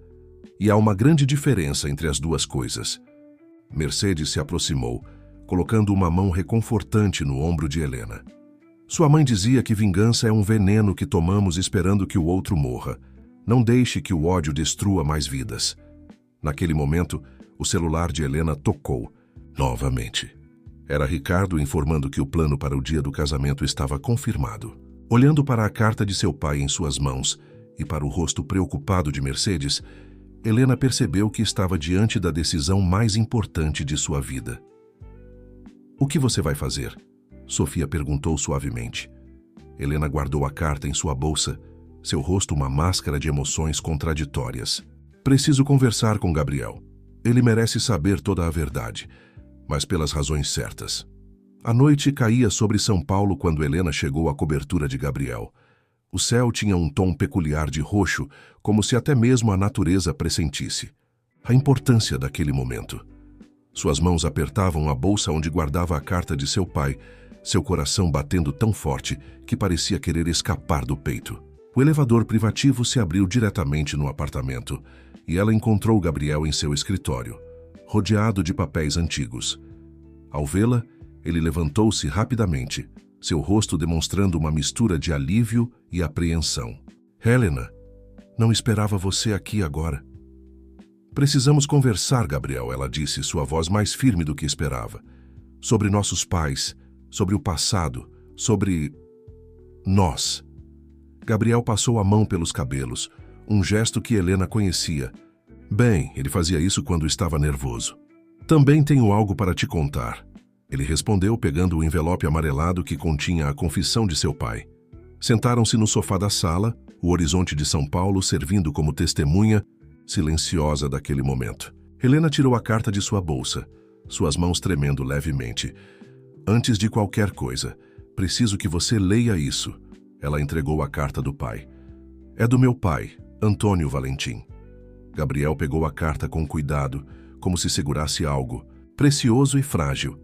E há uma grande diferença entre as duas coisas. Mercedes se aproximou, colocando uma mão reconfortante no ombro de Helena. Sua mãe dizia que vingança é um veneno que tomamos esperando que o outro morra. Não deixe que o ódio destrua mais vidas. Naquele momento, o celular de Helena tocou, novamente. Era Ricardo informando que o plano para o dia do casamento estava confirmado. Olhando para a carta de seu pai em suas mãos e para o rosto preocupado de Mercedes, Helena percebeu que estava diante da decisão mais importante de sua vida. O que você vai fazer? Sofia perguntou suavemente. Helena guardou a carta em sua bolsa, seu rosto uma máscara de emoções contraditórias. Preciso conversar com Gabriel. Ele merece saber toda a verdade, mas pelas razões certas. A noite caía sobre São Paulo quando Helena chegou à cobertura de Gabriel. O céu tinha um tom peculiar de roxo, como se até mesmo a natureza pressentisse a importância daquele momento. Suas mãos apertavam a bolsa onde guardava a carta de seu pai, seu coração batendo tão forte que parecia querer escapar do peito. O elevador privativo se abriu diretamente no apartamento e ela encontrou Gabriel em seu escritório, rodeado de papéis antigos. Ao vê-la, ele levantou-se rapidamente, seu rosto demonstrando uma mistura de alívio e apreensão. Helena, não esperava você aqui agora. Precisamos conversar, Gabriel, ela disse, sua voz mais firme do que esperava. Sobre nossos pais, sobre o passado, sobre... nós. Gabriel passou a mão pelos cabelos, um gesto que Helena conhecia. Bem, ele fazia isso quando estava nervoso. Também tenho algo para te contar. Ele respondeu pegando o envelope amarelado que continha a confissão de seu pai. Sentaram-se no sofá da sala, o horizonte de São Paulo servindo como testemunha silenciosa daquele momento. Helena tirou a carta de sua bolsa, suas mãos tremendo levemente. Antes de qualquer coisa, preciso que você leia isso. Ela entregou a carta do pai. É do meu pai, Antônio Valentim. Gabriel pegou a carta com cuidado, como se segurasse algo, precioso e frágil.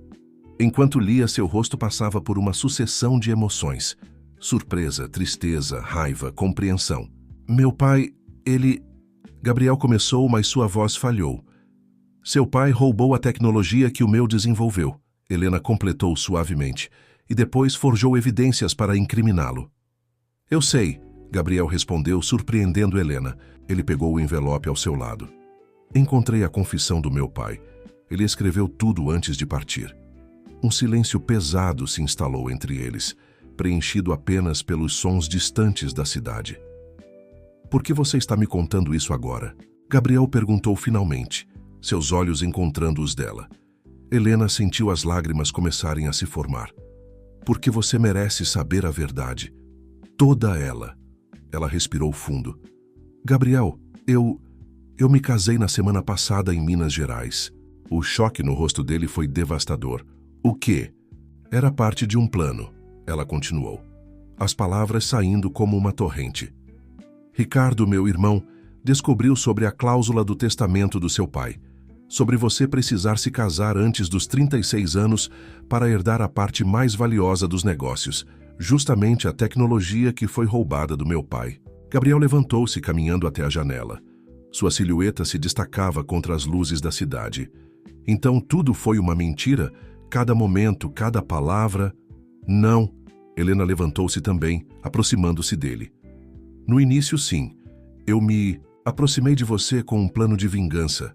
Enquanto lia, seu rosto passava por uma sucessão de emoções. Surpresa, tristeza, raiva, compreensão. Meu pai, ele... Gabriel começou, mas sua voz falhou. Seu pai roubou a tecnologia que o meu desenvolveu, Helena completou suavemente, e depois forjou evidências para incriminá-lo. Eu sei, Gabriel respondeu, surpreendendo Helena. Ele pegou o envelope ao seu lado. Encontrei a confissão do meu pai. Ele escreveu tudo antes de partir. Um silêncio pesado se instalou entre eles, preenchido apenas pelos sons distantes da cidade. Por que você está me contando isso agora? Gabriel perguntou finalmente, seus olhos encontrando os dela. Helena sentiu as lágrimas começarem a se formar. Porque você merece saber a verdade. Toda ela. Ela respirou fundo. Gabriel, eu me casei na semana passada em Minas Gerais. O choque no rosto dele foi devastador. O quê? Era parte de um plano, ela continuou, as palavras saindo como uma torrente. Ricardo, meu irmão, descobriu sobre a cláusula do testamento do seu pai, sobre você precisar se casar antes dos 36 anos para herdar a parte mais valiosa dos negócios, justamente a tecnologia que foi roubada do meu pai. Gabriel levantou-se caminhando até a janela. Sua silhueta se destacava contra as luzes da cidade. Então tudo foi uma mentira? Cada momento, cada palavra... Não. Helena levantou-se também, aproximando-se dele. No início, sim. Eu me aproximei de você com um plano de vingança.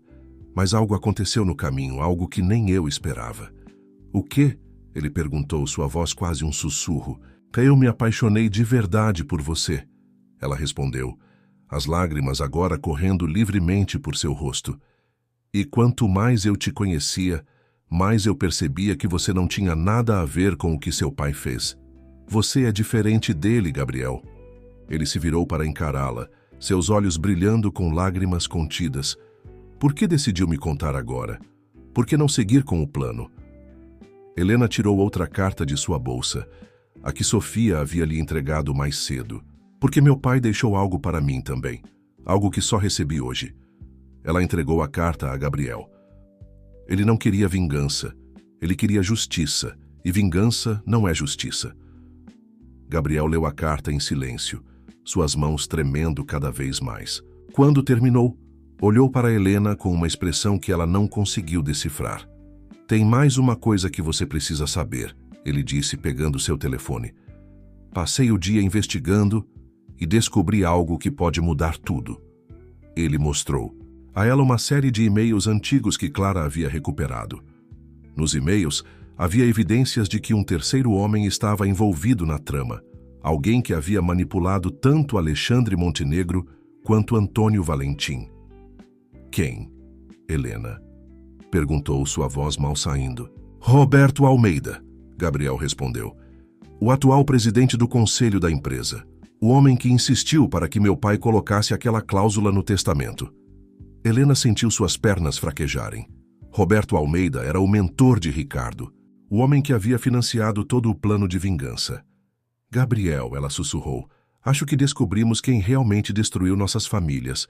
Mas algo aconteceu no caminho, algo que nem eu esperava. O quê? Ele perguntou, sua voz quase um sussurro. Eu me apaixonei de verdade por você. Ela respondeu, as lágrimas agora correndo livremente por seu rosto. E quanto mais eu te conhecia, mais eu percebia que você não tinha nada a ver com o que seu pai fez. Você é diferente dele, Gabriel. Ele se virou para encará-la, seus olhos brilhando com lágrimas contidas. Por que decidiu me contar agora? Por que não seguir com o plano? Helena tirou outra carta de sua bolsa, a que Sofia havia lhe entregado mais cedo. Porque meu pai deixou algo para mim também, algo que só recebi hoje. Ela entregou a carta a Gabriel. Ele não queria vingança, ele queria justiça, e vingança não é justiça. Gabriel leu a carta em silêncio, suas mãos tremendo cada vez mais. Quando terminou, olhou para Helena com uma expressão que ela não conseguiu decifrar. Tem mais uma coisa que você precisa saber, ele disse pegando seu telefone. Passei o dia investigando e descobri algo que pode mudar tudo. Ele mostrou a ela uma série de e-mails antigos que Clara havia recuperado. Nos e-mails, havia evidências de que um terceiro homem estava envolvido na trama, alguém que havia manipulado tanto Alexandre Montenegro quanto Antônio Valentim. Quem? Helena perguntou, sua voz mal saindo. Roberto Almeida, Gabriel respondeu. O atual presidente do conselho da empresa. O homem que insistiu para que meu pai colocasse aquela cláusula no testamento. Helena sentiu suas pernas fraquejarem. Roberto Almeida era o mentor de Ricardo, o homem que havia financiado todo o plano de vingança. Gabriel, ela sussurrou, acho que descobrimos quem realmente destruiu nossas famílias.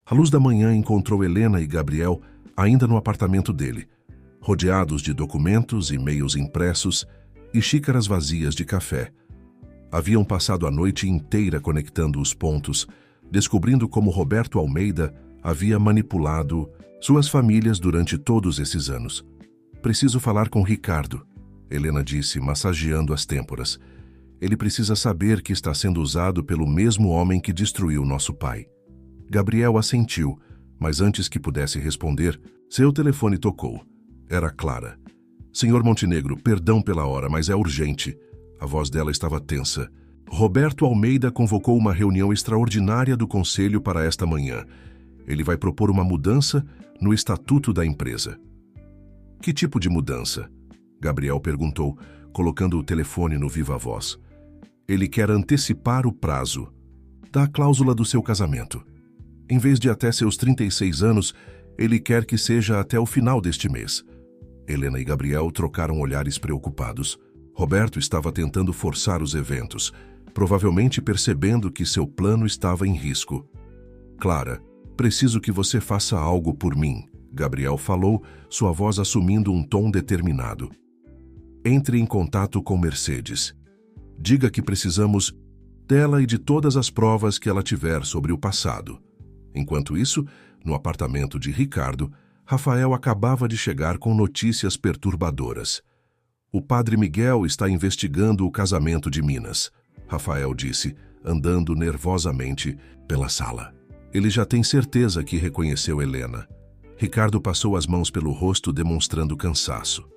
A luz da manhã encontrou Helena e Gabriel ainda no apartamento dele, rodeados de documentos, e-mails impressos e xícaras vazias de café. Haviam passado a noite inteira conectando os pontos, descobrindo como Roberto Almeida havia manipulado suas famílias durante todos esses anos. Preciso falar com Ricardo, Helena disse, massageando as têmporas. Ele precisa saber que está sendo usado pelo mesmo homem que destruiu nosso pai. Gabriel assentiu, mas antes que pudesse responder, seu telefone tocou. Era Clara. Senhor Montenegro, perdão pela hora, mas é urgente. A voz dela estava tensa. Roberto Almeida convocou uma reunião extraordinária do conselho para esta manhã. Ele vai propor uma mudança no estatuto da empresa. Que tipo de mudança? Gabriel perguntou, colocando o telefone no viva-voz. Ele quer antecipar o prazo da cláusula do seu casamento. Em vez de até seus 36 anos, ele quer que seja até o final deste mês. Helena e Gabriel trocaram olhares preocupados. Roberto estava tentando forçar os eventos, provavelmente percebendo que seu plano estava em risco. Clara, preciso que você faça algo por mim, Gabriel falou, sua voz assumindo um tom determinado. Entre em contato com Mercedes. Diga que precisamos dela e de todas as provas que ela tiver sobre o passado. Enquanto isso, no apartamento de Ricardo, Rafael acabava de chegar com notícias perturbadoras. O padre Miguel está investigando o casamento de Minas, Rafael disse, andando nervosamente pela sala. Ele já tem certeza que reconheceu Helena. Ricardo passou as mãos pelo rosto, demonstrando cansaço.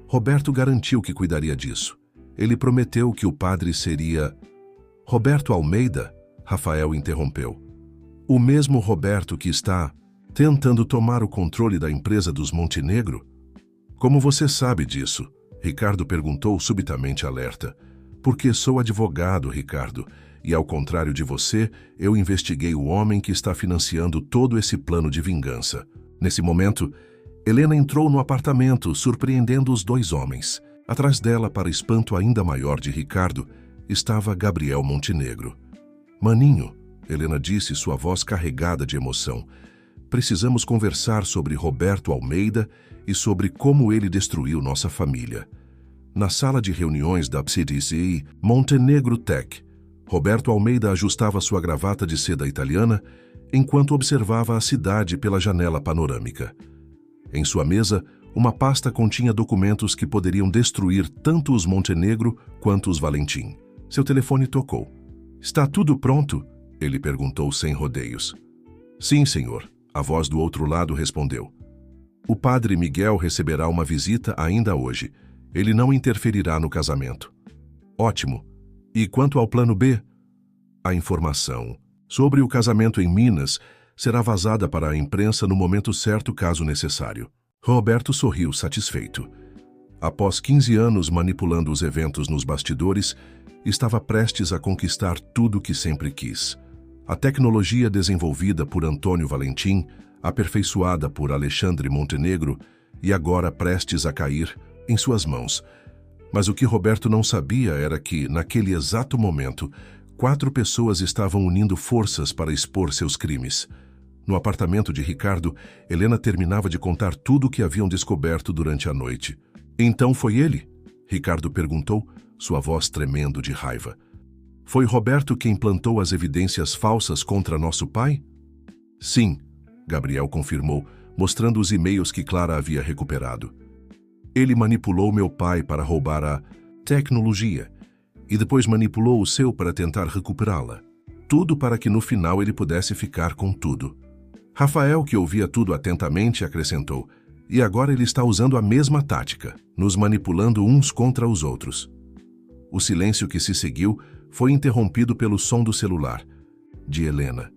Roberto garantiu que cuidaria disso. Ele prometeu que o padre seria... Roberto Almeida? Rafael interrompeu. O mesmo Roberto que está tentando tomar o controle da empresa dos Montenegro? Como você sabe disso? Ricardo perguntou subitamente alerta. Porque sou advogado, Ricardo, e ao contrário de você, eu investiguei o homem que está financiando todo esse plano de vingança. Nesse momento, Helena entrou no apartamento, surpreendendo os dois homens. Atrás dela, para espanto ainda maior de Ricardo, estava Gabriel Montenegro. Maninho, Helena disse, sua voz carregada de emoção. Precisamos conversar sobre Roberto Almeida e sobre como ele destruiu nossa família. Na sala de reuniões da CDC Montenegro Tech, Roberto Almeida ajustava sua gravata de seda italiana enquanto observava a cidade pela janela panorâmica. Em sua mesa, uma pasta continha documentos que poderiam destruir tanto os Montenegro quanto os Valentim. Seu telefone tocou. Está tudo pronto? Ele perguntou sem rodeios. Sim, senhor. A voz do outro lado respondeu. O padre Miguel receberá uma visita ainda hoje. Ele não interferirá no casamento. Ótimo. E quanto ao plano B? A informação sobre o casamento em Minas será vazada para a imprensa no momento certo, caso necessário. Roberto sorriu satisfeito. Após 15 anos manipulando os eventos nos bastidores, estava prestes a conquistar tudo o que sempre quis. A tecnologia desenvolvida por Antônio Valentim, aperfeiçoada por Alexandre Montenegro e agora prestes a cair em suas mãos. Mas o que Roberto não sabia era que, naquele exato momento, 4 pessoas estavam unindo forças para expor seus crimes. No apartamento de Ricardo, Helena terminava de contar tudo o que haviam descoberto durante a noite. Então foi ele? Ricardo perguntou, sua voz tremendo de raiva. Foi Roberto quem plantou as evidências falsas contra nosso pai? Sim, Gabriel confirmou, mostrando os e-mails que Clara havia recuperado. Ele manipulou meu pai para roubar a tecnologia e depois manipulou o seu para tentar recuperá-la. Tudo para que no final ele pudesse ficar com tudo. Rafael, que ouvia tudo atentamente, acrescentou, e agora ele está usando a mesma tática, nos manipulando uns contra os outros. O silêncio que se seguiu foi interrompido pelo som do celular, de Helena.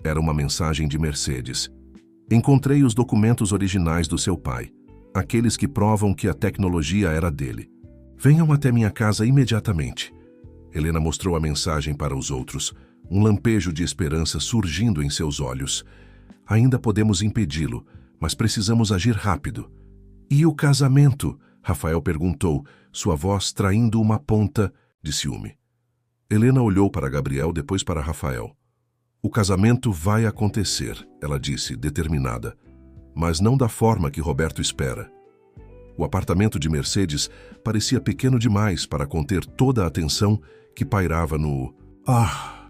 Era uma mensagem de Mercedes. Encontrei os documentos originais do seu pai, aqueles que provam que a tecnologia era dele. Venham até minha casa imediatamente. Helena mostrou a mensagem para os outros, um lampejo de esperança surgindo em seus olhos. Ainda podemos impedi-lo, mas precisamos agir rápido. E o casamento? Rafael perguntou, sua voz traindo uma ponta de ciúme. Helena olhou para Gabriel, depois para Rafael. O casamento vai acontecer, ela disse, determinada, mas não da forma que Roberto espera. O apartamento de Mercedes parecia pequeno demais para conter toda a atenção que pairava no...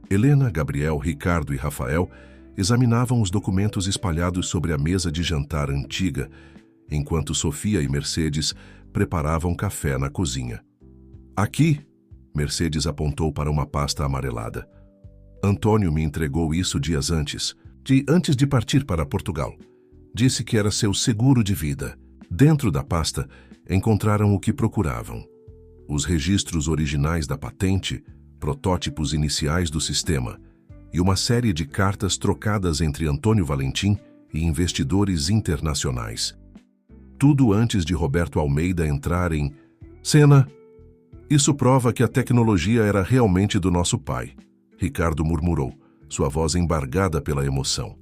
Helena, Gabriel, Ricardo e Rafael examinavam os documentos espalhados sobre a mesa de jantar antiga, enquanto Sofia e Mercedes preparavam café na cozinha. Aqui, Mercedes apontou para uma pasta amarelada. Antônio me entregou isso dias antes de partir para Portugal. Disse que era seu seguro de vida. Dentro da pasta, encontraram o que procuravam. Os registros originais da patente, protótipos iniciais do sistema e uma série de cartas trocadas entre Antônio Valentim e investidores internacionais. Tudo antes de Roberto Almeida entrar em cena. Isso prova que a tecnologia era realmente do nosso pai, Ricardo murmurou, sua voz embargada pela emoção.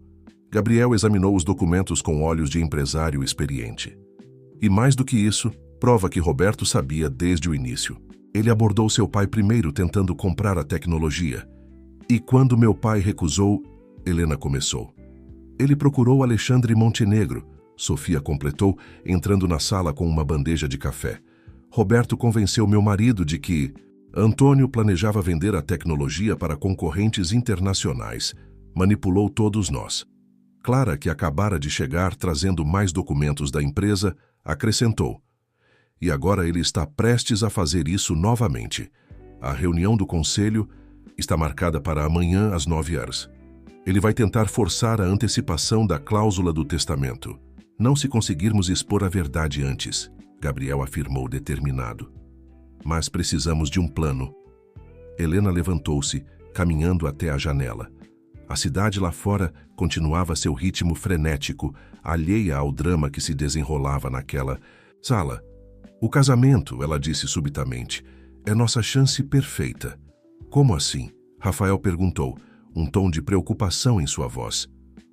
Gabriel examinou os documentos com olhos de empresário experiente. E mais do que isso, prova que Roberto sabia desde o início. Ele abordou seu pai primeiro tentando comprar a tecnologia. E quando meu pai recusou, Helena começou. Ele procurou Alexandre Montenegro, Sofia completou, entrando na sala com uma bandeja de café. Roberto convenceu meu marido de que Antônio planejava vender a tecnologia para concorrentes internacionais. Manipulou todos nós. Clara, que acabara de chegar trazendo mais documentos da empresa, acrescentou. E agora ele está prestes a fazer isso novamente. A reunião do conselho está marcada para amanhã às 9h. Ele vai tentar forçar a antecipação da cláusula do testamento. Não se conseguirmos expor a verdade antes, Gabriel afirmou determinado. Mas precisamos de um plano. Helena levantou-se, caminhando até a janela. A cidade lá fora continuava seu ritmo frenético, alheia ao drama que se desenrolava naquela sala. O casamento, ela disse subitamente, é nossa chance perfeita. Como assim? Rafael perguntou, um tom de preocupação em sua voz.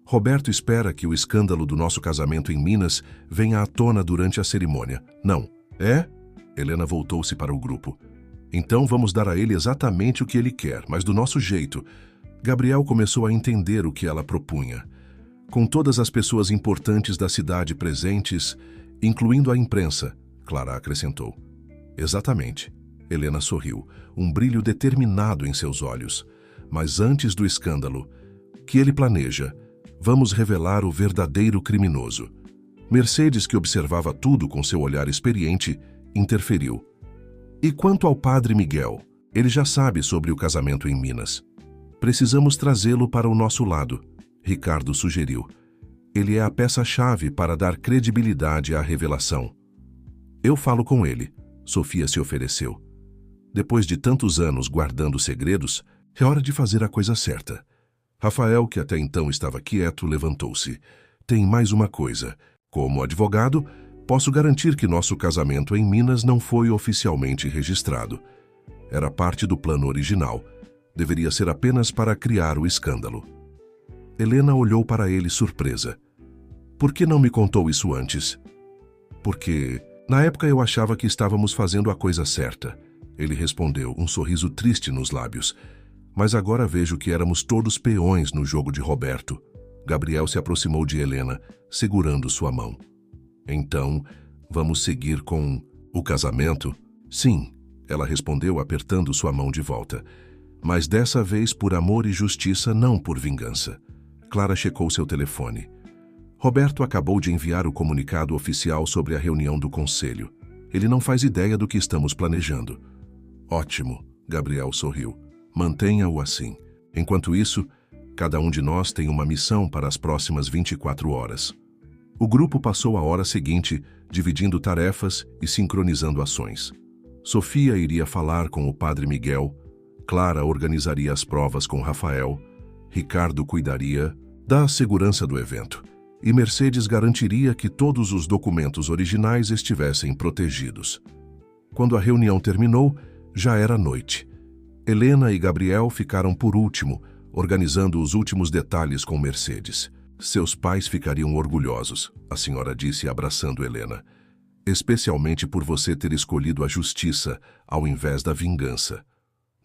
Roberto espera que o escândalo do nosso casamento em Minas venha à tona durante a cerimônia. Não. É? Helena voltou-se para o grupo. Então vamos dar a ele exatamente o que ele quer, mas do nosso jeito. Gabriel começou a entender o que ela propunha. Com todas as pessoas importantes da cidade presentes, incluindo a imprensa, Clara acrescentou. Exatamente. Helena sorriu, um brilho determinado em seus olhos. Mas antes do escândalo, que ele planeja, vamos revelar o verdadeiro criminoso. Mercedes, que observava tudo com seu olhar experiente, interferiu. E quanto ao padre Miguel, ele já sabe sobre o casamento em Minas. Precisamos trazê-lo para o nosso lado, Ricardo sugeriu. Ele é a peça-chave para dar credibilidade à revelação. Eu falo com ele, Sofia se ofereceu. Depois de tantos anos guardando segredos, é hora de fazer a coisa certa. Rafael, que até então estava quieto, levantou-se. Tem mais uma coisa. Como advogado, posso garantir que nosso casamento em Minas não foi oficialmente registrado. Era parte do plano original. Deveria ser apenas para criar o escândalo. Helena olhou para ele surpresa. Por que não me contou isso antes? Porque, na época eu achava que estávamos fazendo a coisa certa. Ele respondeu, um sorriso triste nos lábios. Mas agora vejo que éramos todos peões no jogo de Roberto. Gabriel se aproximou de Helena, segurando sua mão. Então, vamos seguir com o casamento? Sim, ela respondeu apertando sua mão de volta. Mas dessa vez por amor e justiça, não por vingança. Clara checou seu telefone. Roberto acabou de enviar o comunicado oficial sobre a reunião do conselho. Ele não faz ideia do que estamos planejando. Ótimo, Gabriel sorriu. Mantenha-o assim. Enquanto isso, cada um de nós tem uma missão para as próximas 24 horas. O grupo passou a hora seguinte, dividindo tarefas e sincronizando ações. Sofia iria falar com o padre Miguel, Clara organizaria as provas com Rafael, Ricardo cuidaria da segurança do evento e Mercedes garantiria que todos os documentos originais estivessem protegidos. Quando a reunião terminou, já era noite. Helena e Gabriel ficaram por último, organizando os últimos detalhes com Mercedes. Seus pais ficariam orgulhosos, a senhora disse abraçando Helena. Especialmente por você ter escolhido a justiça ao invés da vingança.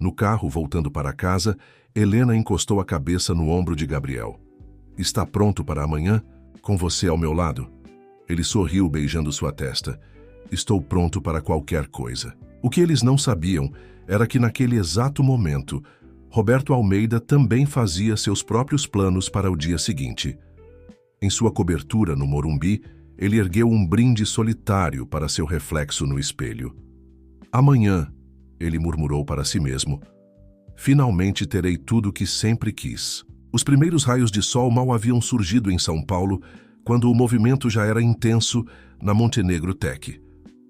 No carro, voltando para casa, Helena encostou a cabeça no ombro de Gabriel. Está pronto para amanhã? Com você ao meu lado? Ele sorriu beijando sua testa. Estou pronto para qualquer coisa. O que eles não sabiam era que naquele exato momento, Roberto Almeida também fazia seus próprios planos para o dia seguinte. Em sua cobertura no Morumbi, ele ergueu um brinde solitário para seu reflexo no espelho. Amanhã, ele murmurou para si mesmo, finalmente terei tudo o que sempre quis. Os primeiros raios de sol mal haviam surgido em São Paulo, quando o movimento já era intenso na Montenegro Tech.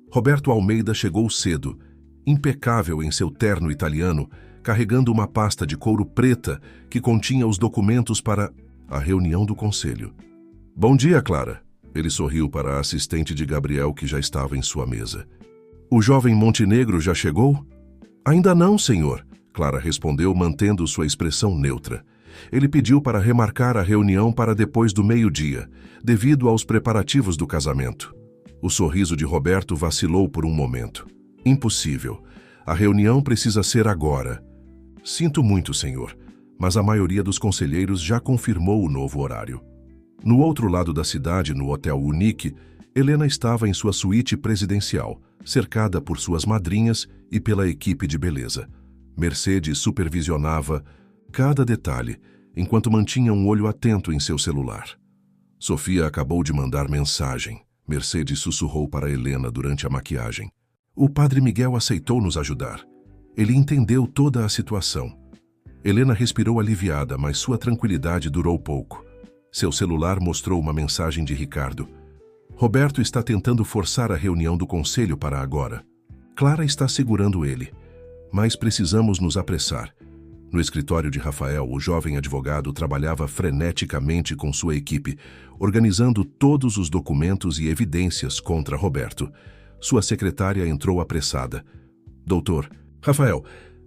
Roberto Almeida chegou cedo, impecável em seu terno italiano, carregando uma pasta de couro preta que continha os documentos para a reunião do conselho. Bom dia, Clara. Ele sorriu para a assistente de Gabriel que já estava em sua mesa. O jovem Montenegro já chegou? Ainda não, senhor, Clara respondeu mantendo sua expressão neutra. Ele pediu para remarcar a reunião para depois do meio-dia, devido aos preparativos do casamento. O sorriso de Roberto vacilou por um momento. Impossível. A reunião precisa ser agora. Sinto muito, senhor, mas a maioria dos conselheiros já confirmou o novo horário. No outro lado da cidade, no Hotel Unique, Helena estava em sua suíte presidencial, cercada por suas madrinhas e pela equipe de beleza. Mercedes supervisionava cada detalhe, enquanto mantinha um olho atento em seu celular. Sofia acabou de mandar mensagem. Mercedes sussurrou para Helena durante a maquiagem. O padre Miguel aceitou nos ajudar. Ele entendeu toda a situação. Helena respirou aliviada, mas sua tranquilidade durou pouco. Seu celular mostrou uma mensagem de Ricardo. Roberto está tentando forçar a reunião do conselho para agora. Clara está segurando ele. Mas precisamos nos apressar. No escritório de Rafael, o jovem advogado trabalhava freneticamente com sua equipe, organizando todos os documentos e evidências contra Roberto. Sua secretária entrou apressada. Doutor, Rafael,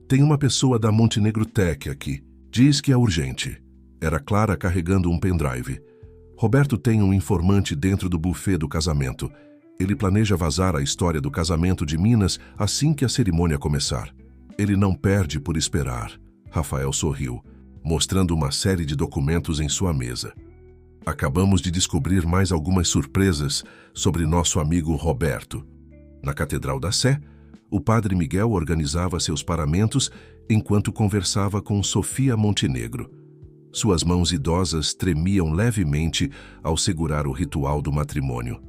tem uma pessoa da Montenegro Tech aqui. Diz que é urgente. Era Clara carregando um pendrive. Roberto tem um informante dentro do buffet do casamento. Ele planeja vazar a história do casamento de Minas assim que a cerimônia começar. Ele não perde por esperar. Rafael sorriu, mostrando uma série de documentos em sua mesa. Acabamos de descobrir mais algumas surpresas sobre nosso amigo Roberto. Na Catedral da Sé, o padre Miguel organizava seus paramentos enquanto conversava com Sofia Montenegro. Suas mãos idosas tremiam levemente ao segurar o ritual do matrimônio.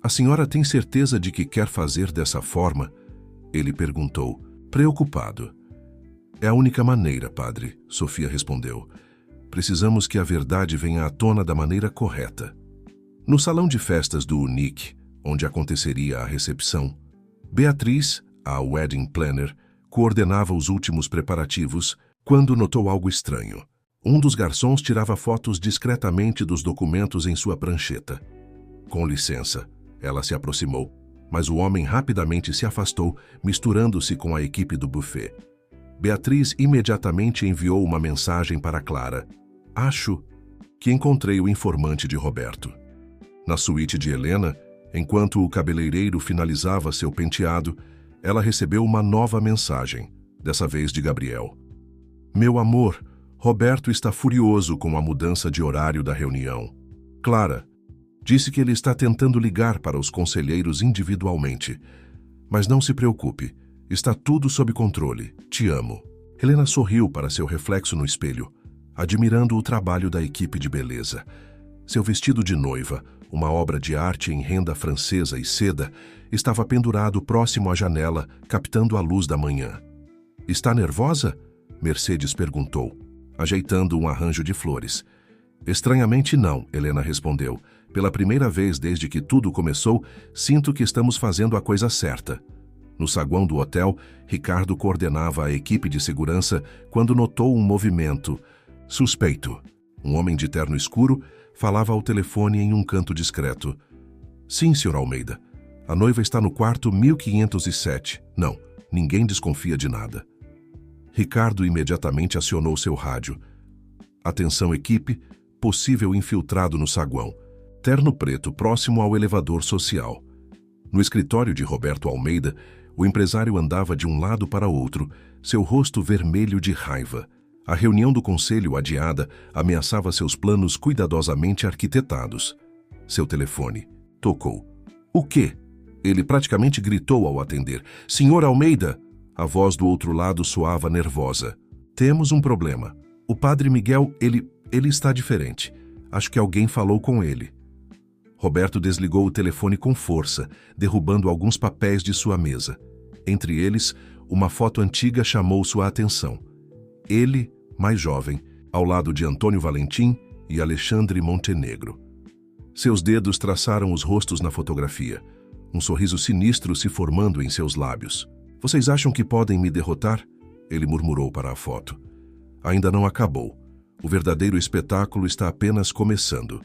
A senhora tem certeza de que quer fazer dessa forma? Ele perguntou, preocupado. É a única maneira, padre, Sofia respondeu. Precisamos que a verdade venha à tona da maneira correta. No salão de festas do Nick, onde aconteceria a recepção, Beatriz, a wedding planner, coordenava os últimos preparativos quando notou algo estranho. Um dos garçons tirava fotos discretamente dos documentos em sua prancheta. Com licença, ela se aproximou, mas o homem rapidamente se afastou, misturando-se com a equipe do buffet. Beatriz imediatamente enviou uma mensagem para Clara. Acho que encontrei o informante de Roberto. Na suíte de Helena, enquanto o cabeleireiro finalizava seu penteado, ela recebeu uma nova mensagem, dessa vez de Gabriel. Meu amor, Roberto está furioso com a mudança de horário da reunião. Clara, disse que ele está tentando ligar para os conselheiros individualmente. Mas não se preocupe, está tudo sob controle. Te amo. Helena sorriu para seu reflexo no espelho, admirando o trabalho da equipe de beleza. Seu vestido de noiva, uma obra de arte em renda francesa e seda, estava pendurado próximo à janela, captando a luz da manhã. Está nervosa? Mercedes perguntou, ajeitando um arranjo de flores. Estranhamente não, Helena respondeu. Pela primeira vez desde que tudo começou, sinto que estamos fazendo a coisa certa. No saguão do hotel, Ricardo coordenava a equipe de segurança quando notou um movimento suspeito. Um homem de terno escuro falava ao telefone em um canto discreto. Sim, Sr. Almeida. A noiva está no quarto 1507. Não, ninguém desconfia de nada. Ricardo imediatamente acionou seu rádio. Atenção, equipe, possível infiltrado no saguão. Terno preto próximo ao elevador social. No escritório de Roberto Almeida, o empresário andava de um lado para outro, seu rosto vermelho de raiva. A reunião do conselho adiada ameaçava seus planos cuidadosamente arquitetados. Seu telefone tocou. O quê? Ele praticamente gritou ao atender. Senhor Almeida! A voz do outro lado soava nervosa. Temos um problema. O padre Miguel, ele está diferente. Acho que alguém falou com ele. Roberto desligou o telefone com força, derrubando alguns papéis de sua mesa. Entre eles, uma foto antiga chamou sua atenção. Ele, mais jovem, ao lado de Antônio Valentim e Alexandre Montenegro. Seus dedos traçaram os rostos na fotografia, um sorriso sinistro se formando em seus lábios. Vocês acham que podem me derrotar? Ele murmurou para a foto. Ainda não acabou. O verdadeiro espetáculo está apenas começando.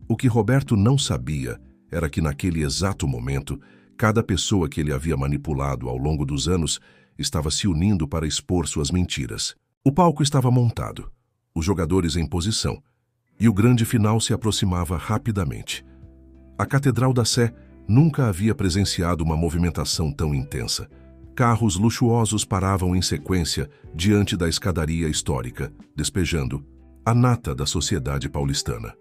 O que Roberto não sabia era que naquele exato momento, cada pessoa que ele havia manipulado ao longo dos anos estava se unindo para expor suas mentiras. O palco estava montado, os jogadores em posição, e o grande final se aproximava rapidamente. A Catedral da Sé nunca havia presenciado uma movimentação tão intensa. Carros luxuosos paravam em sequência diante da escadaria histórica, despejando a nata da sociedade paulistana.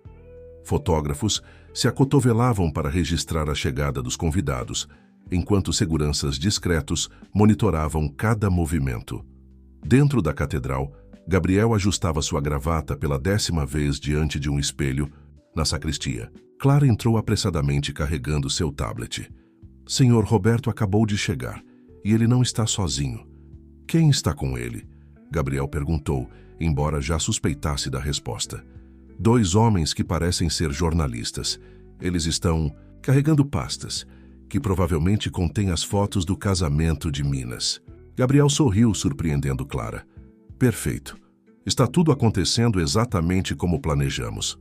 Fotógrafos se acotovelavam para registrar a chegada dos convidados, enquanto seguranças discretos monitoravam cada movimento. Dentro da catedral, Gabriel ajustava sua gravata pela 10ª vez diante de um espelho na sacristia. Clara entrou apressadamente carregando seu tablet. Senhor Roberto acabou de chegar, e ele não está sozinho. Quem está com ele? Gabriel perguntou, embora já suspeitasse da resposta. 2 homens que parecem ser jornalistas. Eles estão carregando pastas, que provavelmente contêm as fotos do casamento de Minas. Gabriel sorriu, surpreendendo Clara. Perfeito. Está tudo acontecendo exatamente como planejamos.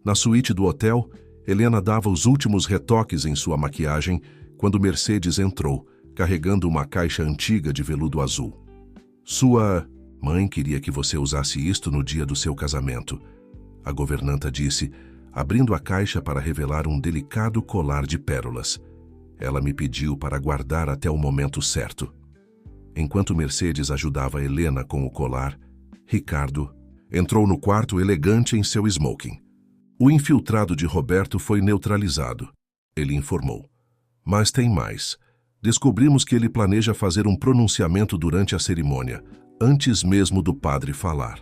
Na suíte do hotel, Helena dava os últimos retoques em sua maquiagem quando Mercedes entrou, carregando uma caixa antiga de veludo azul. Sua mãe queria que você usasse isto no dia do seu casamento, a governanta disse, abrindo a caixa para revelar um delicado colar de pérolas. Ela me pediu para guardar até o momento certo. Enquanto Mercedes ajudava Helena com o colar, Ricardo entrou no quarto elegante em seu smoking. O infiltrado de Roberto foi neutralizado, ele informou. Mas tem mais. Descobrimos que ele planeja fazer um pronunciamento durante a cerimônia, antes mesmo do padre falar.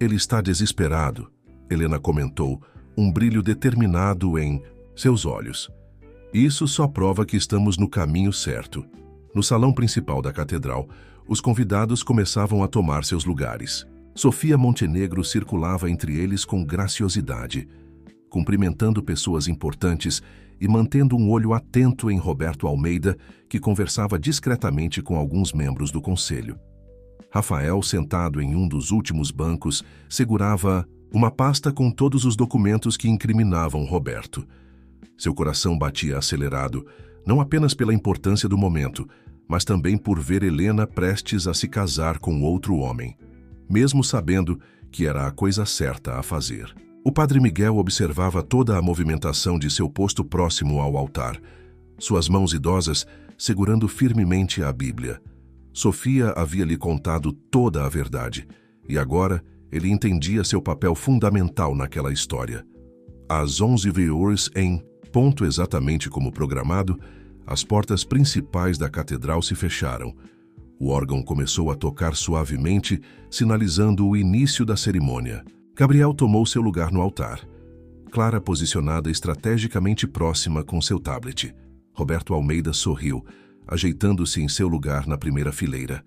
Ele está desesperado, Helena comentou, um brilho determinado em seus olhos. Isso só prova que estamos no caminho certo. No salão principal da catedral, os convidados começavam a tomar seus lugares. Sofia Montenegro circulava entre eles com graciosidade, cumprimentando pessoas importantes e mantendo um olho atento em Roberto Almeida, que conversava discretamente com alguns membros do conselho. Rafael, sentado em um dos últimos bancos, segurava uma pasta com todos os documentos que incriminavam Roberto. Seu coração batia acelerado, não apenas pela importância do momento, mas também por ver Helena prestes a se casar com outro homem, mesmo sabendo que era a coisa certa a fazer. O padre Miguel observava toda a movimentação de seu posto próximo ao altar, suas mãos idosas segurando firmemente a Bíblia. Sofia havia-lhe contado toda a verdade, e agora ele entendia seu papel fundamental naquela história. Às 11h, em ponto exatamente como programado, as portas principais da catedral se fecharam. O órgão começou a tocar suavemente, sinalizando o início da cerimônia. Gabriel tomou seu lugar no altar. Clara posicionada estrategicamente próxima com seu tablet. Roberto Almeida sorriu, ajeitando-se em seu lugar na primeira fileira.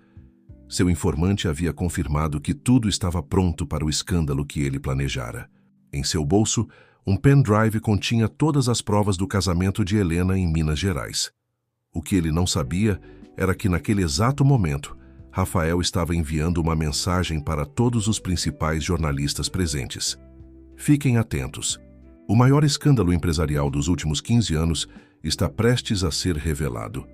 Seu informante havia confirmado que tudo estava pronto para o escândalo que ele planejara. Em seu bolso, um pendrive continha todas as provas do casamento de Helena em Minas Gerais. O que ele não sabia era que naquele exato momento, Rafael estava enviando uma mensagem para todos os principais jornalistas presentes. Fiquem atentos. O maior escândalo empresarial dos últimos 15 anos está prestes a ser revelado.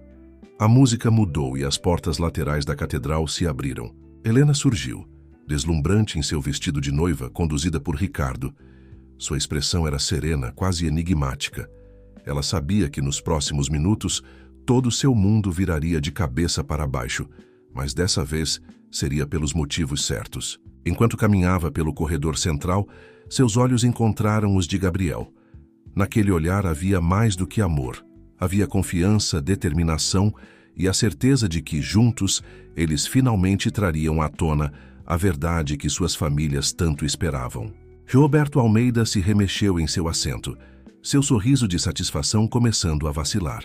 A música mudou e as portas laterais da catedral se abriram. Helena surgiu, deslumbrante em seu vestido de noiva, conduzida por Ricardo. Sua expressão era serena, quase enigmática. Ela sabia que nos próximos minutos todo seu mundo viraria de cabeça para baixo, mas dessa vez seria pelos motivos certos. Enquanto caminhava pelo corredor central, seus olhos encontraram os de Gabriel. Naquele olhar havia mais do que amor. Havia confiança, determinação e a certeza de que, juntos, eles finalmente trariam à tona a verdade que suas famílias tanto esperavam. Roberto Almeida se remexeu em seu assento, seu sorriso de satisfação começando a vacilar.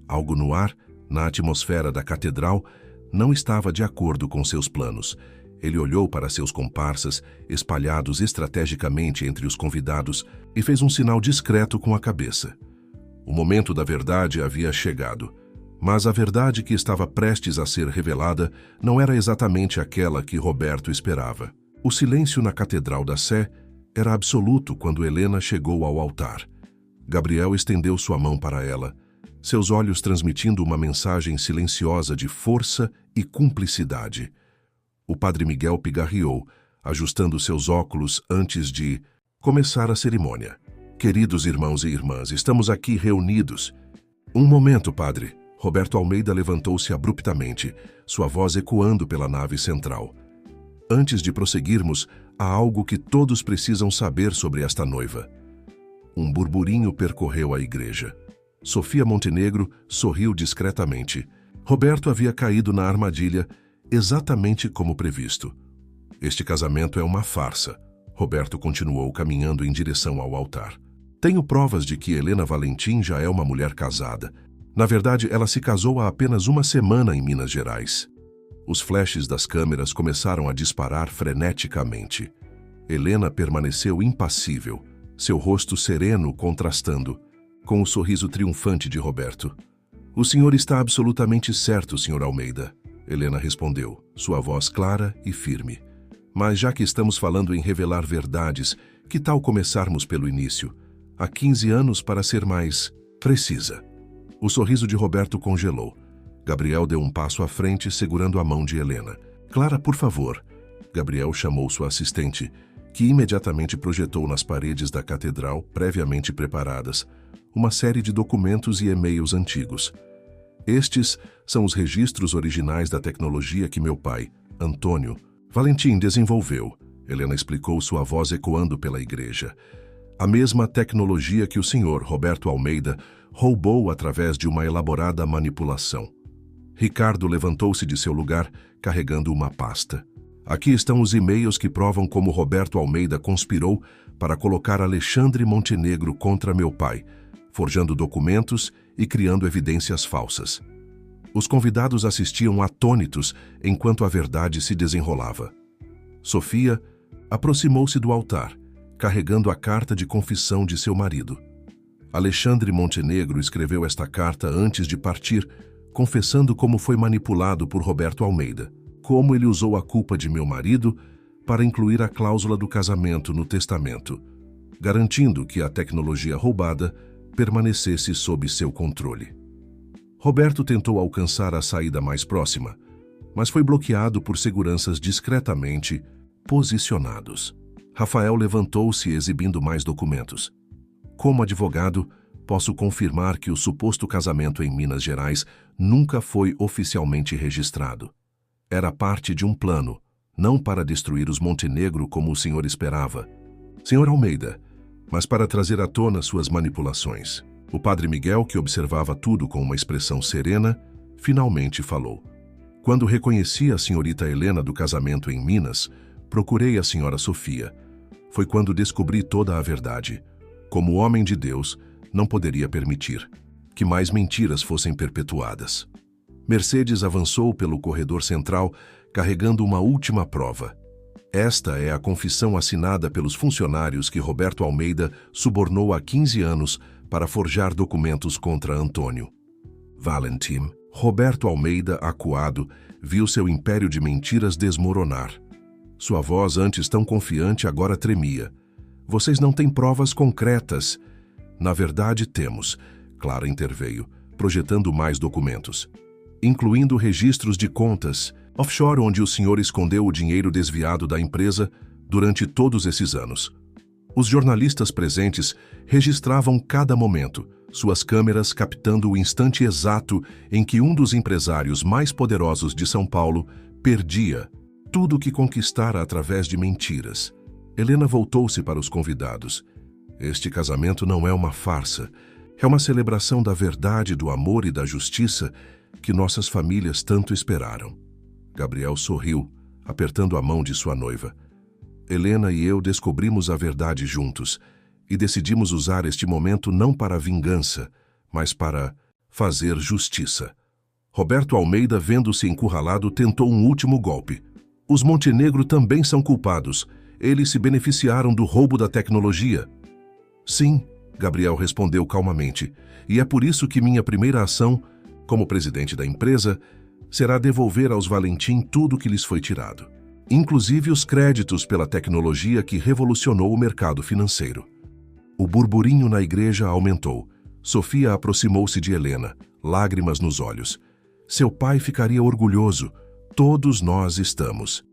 Algo no ar, na atmosfera da catedral, não estava de acordo com seus planos. Ele olhou para seus comparsas, espalhados estrategicamente entre os convidados, e fez um sinal discreto com a cabeça. O momento da verdade havia chegado, mas a verdade que estava prestes a ser revelada não era exatamente aquela que Roberto esperava. O silêncio na Catedral da Sé era absoluto quando Helena chegou ao altar. Gabriel estendeu sua mão para ela, seus olhos transmitindo uma mensagem silenciosa de força e cumplicidade. O padre Miguel pigarreou, ajustando seus óculos antes de começar a cerimônia. Queridos irmãos e irmãs, estamos aqui reunidos. Um momento, padre. Roberto Almeida levantou-se abruptamente, sua voz ecoando pela nave central. Antes de prosseguirmos, há algo que todos precisam saber sobre esta noiva. Um burburinho percorreu a igreja. Sofia Montenegro sorriu discretamente. Roberto havia caído na armadilha exatamente como previsto. Este casamento é uma farsa. Roberto continuou caminhando em direção ao altar. Tenho provas de que Helena Valentim já é uma mulher casada. Na verdade, ela se casou há apenas uma semana em Minas Gerais. Os flashes das câmeras começaram a disparar freneticamente. Helena permaneceu impassível, seu rosto sereno contrastando com o sorriso triunfante de Roberto. O senhor está absolutamente certo, senhor Almeida, Helena respondeu, sua voz clara e firme. Mas já que estamos falando em revelar verdades, que tal começarmos pelo início? Há 15 anos para ser mais precisa. O sorriso de Roberto congelou. Gabriel deu um passo à frente, segurando a mão de Helena. Clara, por favor. Gabriel chamou sua assistente, que imediatamente projetou nas paredes da catedral, previamente preparadas, uma série de documentos e e-mails antigos. Estes são os registros originais da tecnologia que meu pai, Antônio Valentim, desenvolveu. Helena explicou, sua voz ecoando pela igreja. A mesma tecnologia que o senhor Roberto Almeida roubou através de uma elaborada manipulação. Ricardo levantou-se de seu lugar, carregando uma pasta. Aqui estão os e-mails que provam como Roberto Almeida conspirou para colocar Alexandre Montenegro contra meu pai, forjando documentos e criando evidências falsas. Os convidados assistiam atônitos enquanto a verdade se desenrolava. Sofia aproximou-se do altar, carregando a carta de confissão de seu marido. Alexandre Montenegro escreveu esta carta antes de partir, confessando como foi manipulado por Roberto Almeida, como ele usou a culpa de meu marido para incluir a cláusula do casamento no testamento, garantindo que a tecnologia roubada permanecesse sob seu controle. Roberto tentou alcançar a saída mais próxima, mas foi bloqueado por seguranças discretamente posicionados. Rafael levantou-se exibindo mais documentos. Como advogado, posso confirmar que o suposto casamento em Minas Gerais nunca foi oficialmente registrado. Era parte de um plano, não para destruir os Montenegro como o senhor esperava, senhor Almeida, mas para trazer à tona suas manipulações. O padre Miguel, que observava tudo com uma expressão serena, finalmente falou. Quando reconheci a senhorita Helena do casamento em Minas, procurei a senhora Sofia. Foi quando descobri toda a verdade. Como homem de Deus, não poderia permitir que mais mentiras fossem perpetuadas. Mercedes avançou pelo corredor central, carregando uma última prova. Esta é a confissão assinada pelos funcionários que Roberto Almeida subornou há 15 anos para forjar documentos contra Antônio Valentim. Roberto Almeida, acuado, viu seu império de mentiras desmoronar. Sua voz, antes tão confiante, agora tremia. Vocês não têm provas concretas. Na verdade, temos. Clara interveio, projetando mais documentos, incluindo registros de contas offshore onde o senhor escondeu o dinheiro desviado da empresa durante todos esses anos. Os jornalistas presentes registravam cada momento, suas câmeras captando o instante exato em que um dos empresários mais poderosos de São Paulo perdia tudo o que conquistara através de mentiras. Helena voltou-se para os convidados. Este casamento não é uma farsa. É uma celebração da verdade, do amor e da justiça que nossas famílias tanto esperaram. Gabriel sorriu, apertando a mão de sua noiva. Helena e eu descobrimos a verdade juntos e decidimos usar este momento não para vingança, mas para fazer justiça. Roberto Almeida, vendo-se encurralado, tentou um último golpe. Os Montenegro também são culpados. Eles se beneficiaram do roubo da tecnologia. Sim, Gabriel respondeu calmamente, e é por isso que minha primeira ação, como presidente da empresa, será devolver aos Valentim tudo que lhes foi tirado, inclusive os créditos pela tecnologia que revolucionou o mercado financeiro. O burburinho na igreja aumentou. Sofia aproximou-se de Helena, lágrimas nos olhos. Seu pai ficaria orgulhoso. Todos nós estamos.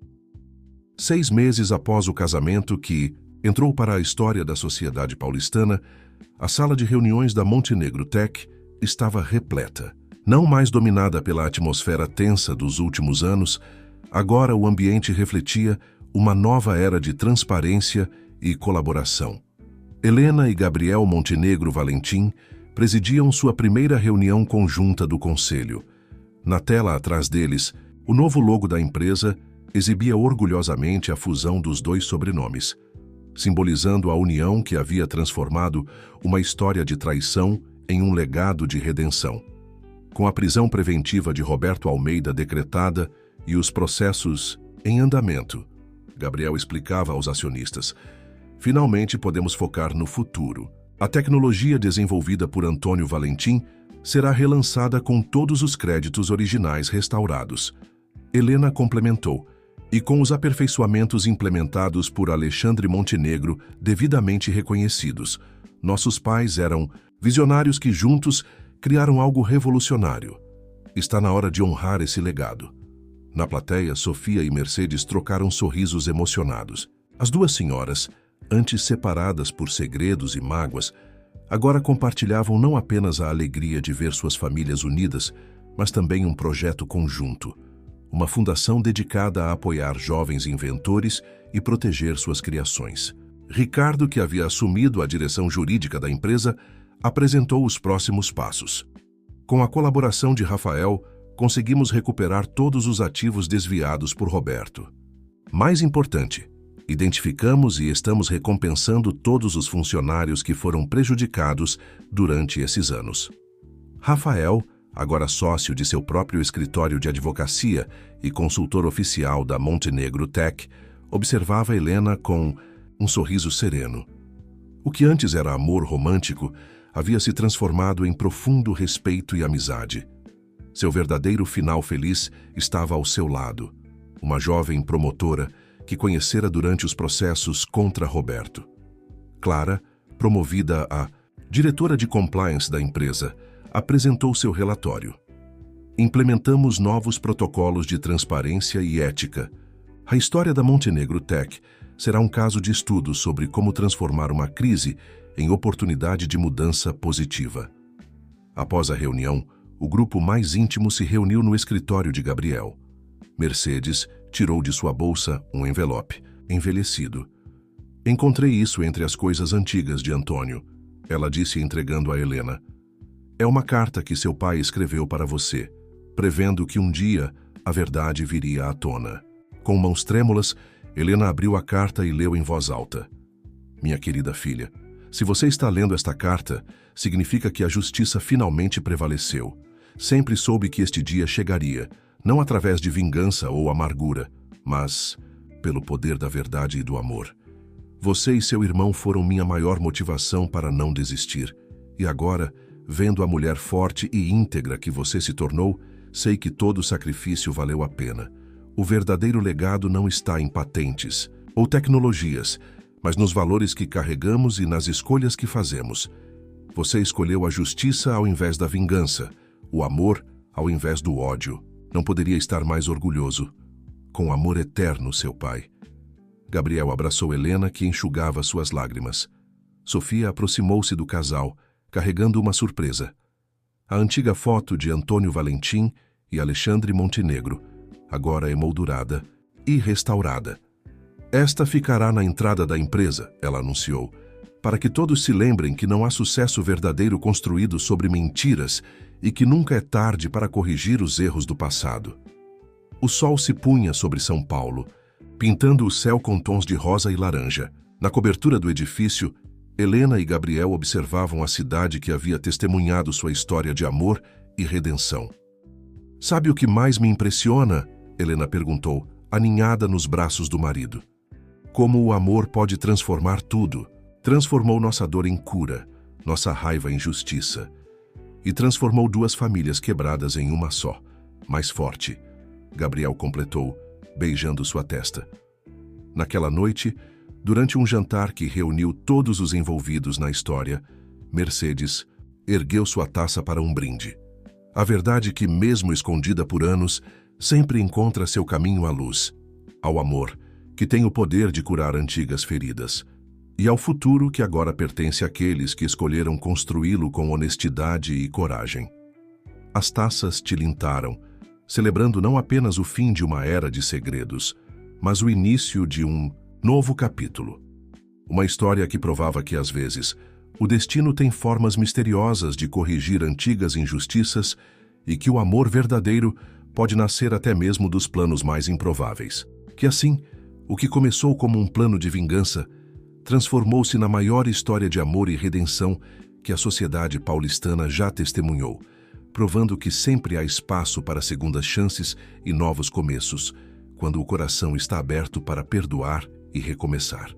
6 meses após o casamento que entrou para a história da sociedade paulistana, a sala de reuniões da Montenegro Tech estava repleta. Não mais dominada pela atmosfera tensa dos últimos anos, agora o ambiente refletia uma nova era de transparência e colaboração. Helena e Gabriel Montenegro Valentim presidiam sua primeira reunião conjunta do conselho. Na tela atrás deles, o novo logo da empresa exibia orgulhosamente a fusão dos 2 sobrenomes, simbolizando a união que havia transformado uma história de traição em um legado de redenção. Com a prisão preventiva de Roberto Almeida decretada e os processos em andamento, Gabriel explicava aos acionistas, finalmente podemos focar no futuro. A tecnologia desenvolvida por Antônio Valentim será relançada com todos os créditos originais restaurados. Helena complementou, e com os aperfeiçoamentos implementados por Alexandre Montenegro devidamente reconhecidos. Nossos pais eram visionários que juntos criaram algo revolucionário. Está na hora de honrar esse legado. Na plateia, Sofia e Mercedes trocaram sorrisos emocionados. As 2 senhoras, antes separadas por segredos e mágoas, agora compartilhavam não apenas a alegria de ver suas famílias unidas, mas também um projeto conjunto. Uma fundação dedicada a apoiar jovens inventores e proteger suas criações. Ricardo, que havia assumido a direção jurídica da empresa, apresentou os próximos passos. Com a colaboração de Rafael, conseguimos recuperar todos os ativos desviados por Roberto. Mais importante, identificamos e estamos recompensando todos os funcionários que foram prejudicados durante esses anos. Rafael, agora sócio de seu próprio escritório de advocacia e consultor oficial da Montenegro Tech, observava Helena com um sorriso sereno. O que antes era amor romântico havia se transformado em profundo respeito e amizade. Seu verdadeiro final feliz estava ao seu lado, uma jovem promotora que conhecera durante os processos contra Roberto. Clara, promovida a diretora de compliance da empresa, apresentou seu relatório. Implementamos novos protocolos de transparência e ética. A história da Montenegro Tech será um caso de estudo sobre como transformar uma crise em oportunidade de mudança positiva. Após a reunião, o grupo mais íntimo se reuniu no escritório de Gabriel. Mercedes tirou de sua bolsa um envelope, envelhecido. Encontrei isso entre as coisas antigas de Antônio, ela disse entregando a Helena. É uma carta que seu pai escreveu para você, prevendo que um dia a verdade viria à tona. Com mãos trêmulas, Helena abriu a carta e leu em voz alta. Minha querida filha, se você está lendo esta carta, significa que a justiça finalmente prevaleceu. Sempre soube que este dia chegaria, não através de vingança ou amargura, mas pelo poder da verdade e do amor. Você e seu irmão foram minha maior motivação para não desistir. E agora, vendo a mulher forte e íntegra que você se tornou, sei que todo o sacrifício valeu a pena. O verdadeiro legado não está em patentes ou tecnologias, mas nos valores que carregamos e nas escolhas que fazemos. Você escolheu a justiça ao invés da vingança, o amor ao invés do ódio. Não poderia estar mais orgulhoso. Com amor eterno, seu pai. Gabriel abraçou Helena, que enxugava suas lágrimas. Sofia aproximou-se do casal, carregando uma surpresa. A antiga foto de Antônio Valentim e Alexandre Montenegro, agora emoldurada e restaurada. Esta ficará na entrada da empresa, ela anunciou, para que todos se lembrem que não há sucesso verdadeiro construído sobre mentiras e que nunca é tarde para corrigir os erros do passado. O sol se punha sobre São Paulo, pintando o céu com tons de rosa e laranja. Na cobertura do edifício, Helena e Gabriel observavam a cidade que havia testemunhado sua história de amor e redenção. Sabe o que mais me impressiona? Helena perguntou, aninhada nos braços do marido. Como o amor pode transformar tudo. Transformou nossa dor em cura, nossa raiva em justiça. E transformou duas famílias quebradas em uma só, mais forte. Gabriel completou, beijando sua testa. Naquela noite, durante um jantar que reuniu todos os envolvidos na história, Mercedes ergueu sua taça para um brinde. A verdade que, mesmo escondida por anos, sempre encontra seu caminho à luz, ao amor, que tem o poder de curar antigas feridas, e ao futuro que agora pertence àqueles que escolheram construí-lo com honestidade e coragem. As taças tilintaram, celebrando não apenas o fim de uma era de segredos, mas o início de um novo capítulo. Uma história que provava que, às vezes, o destino tem formas misteriosas de corrigir antigas injustiças e que o amor verdadeiro pode nascer até mesmo dos planos mais improváveis. Que assim, o que começou como um plano de vingança transformou-se na maior história de amor e redenção que a sociedade paulistana já testemunhou, provando que sempre há espaço para segundas chances e novos começos, quando o coração está aberto para perdoar e recomeçar.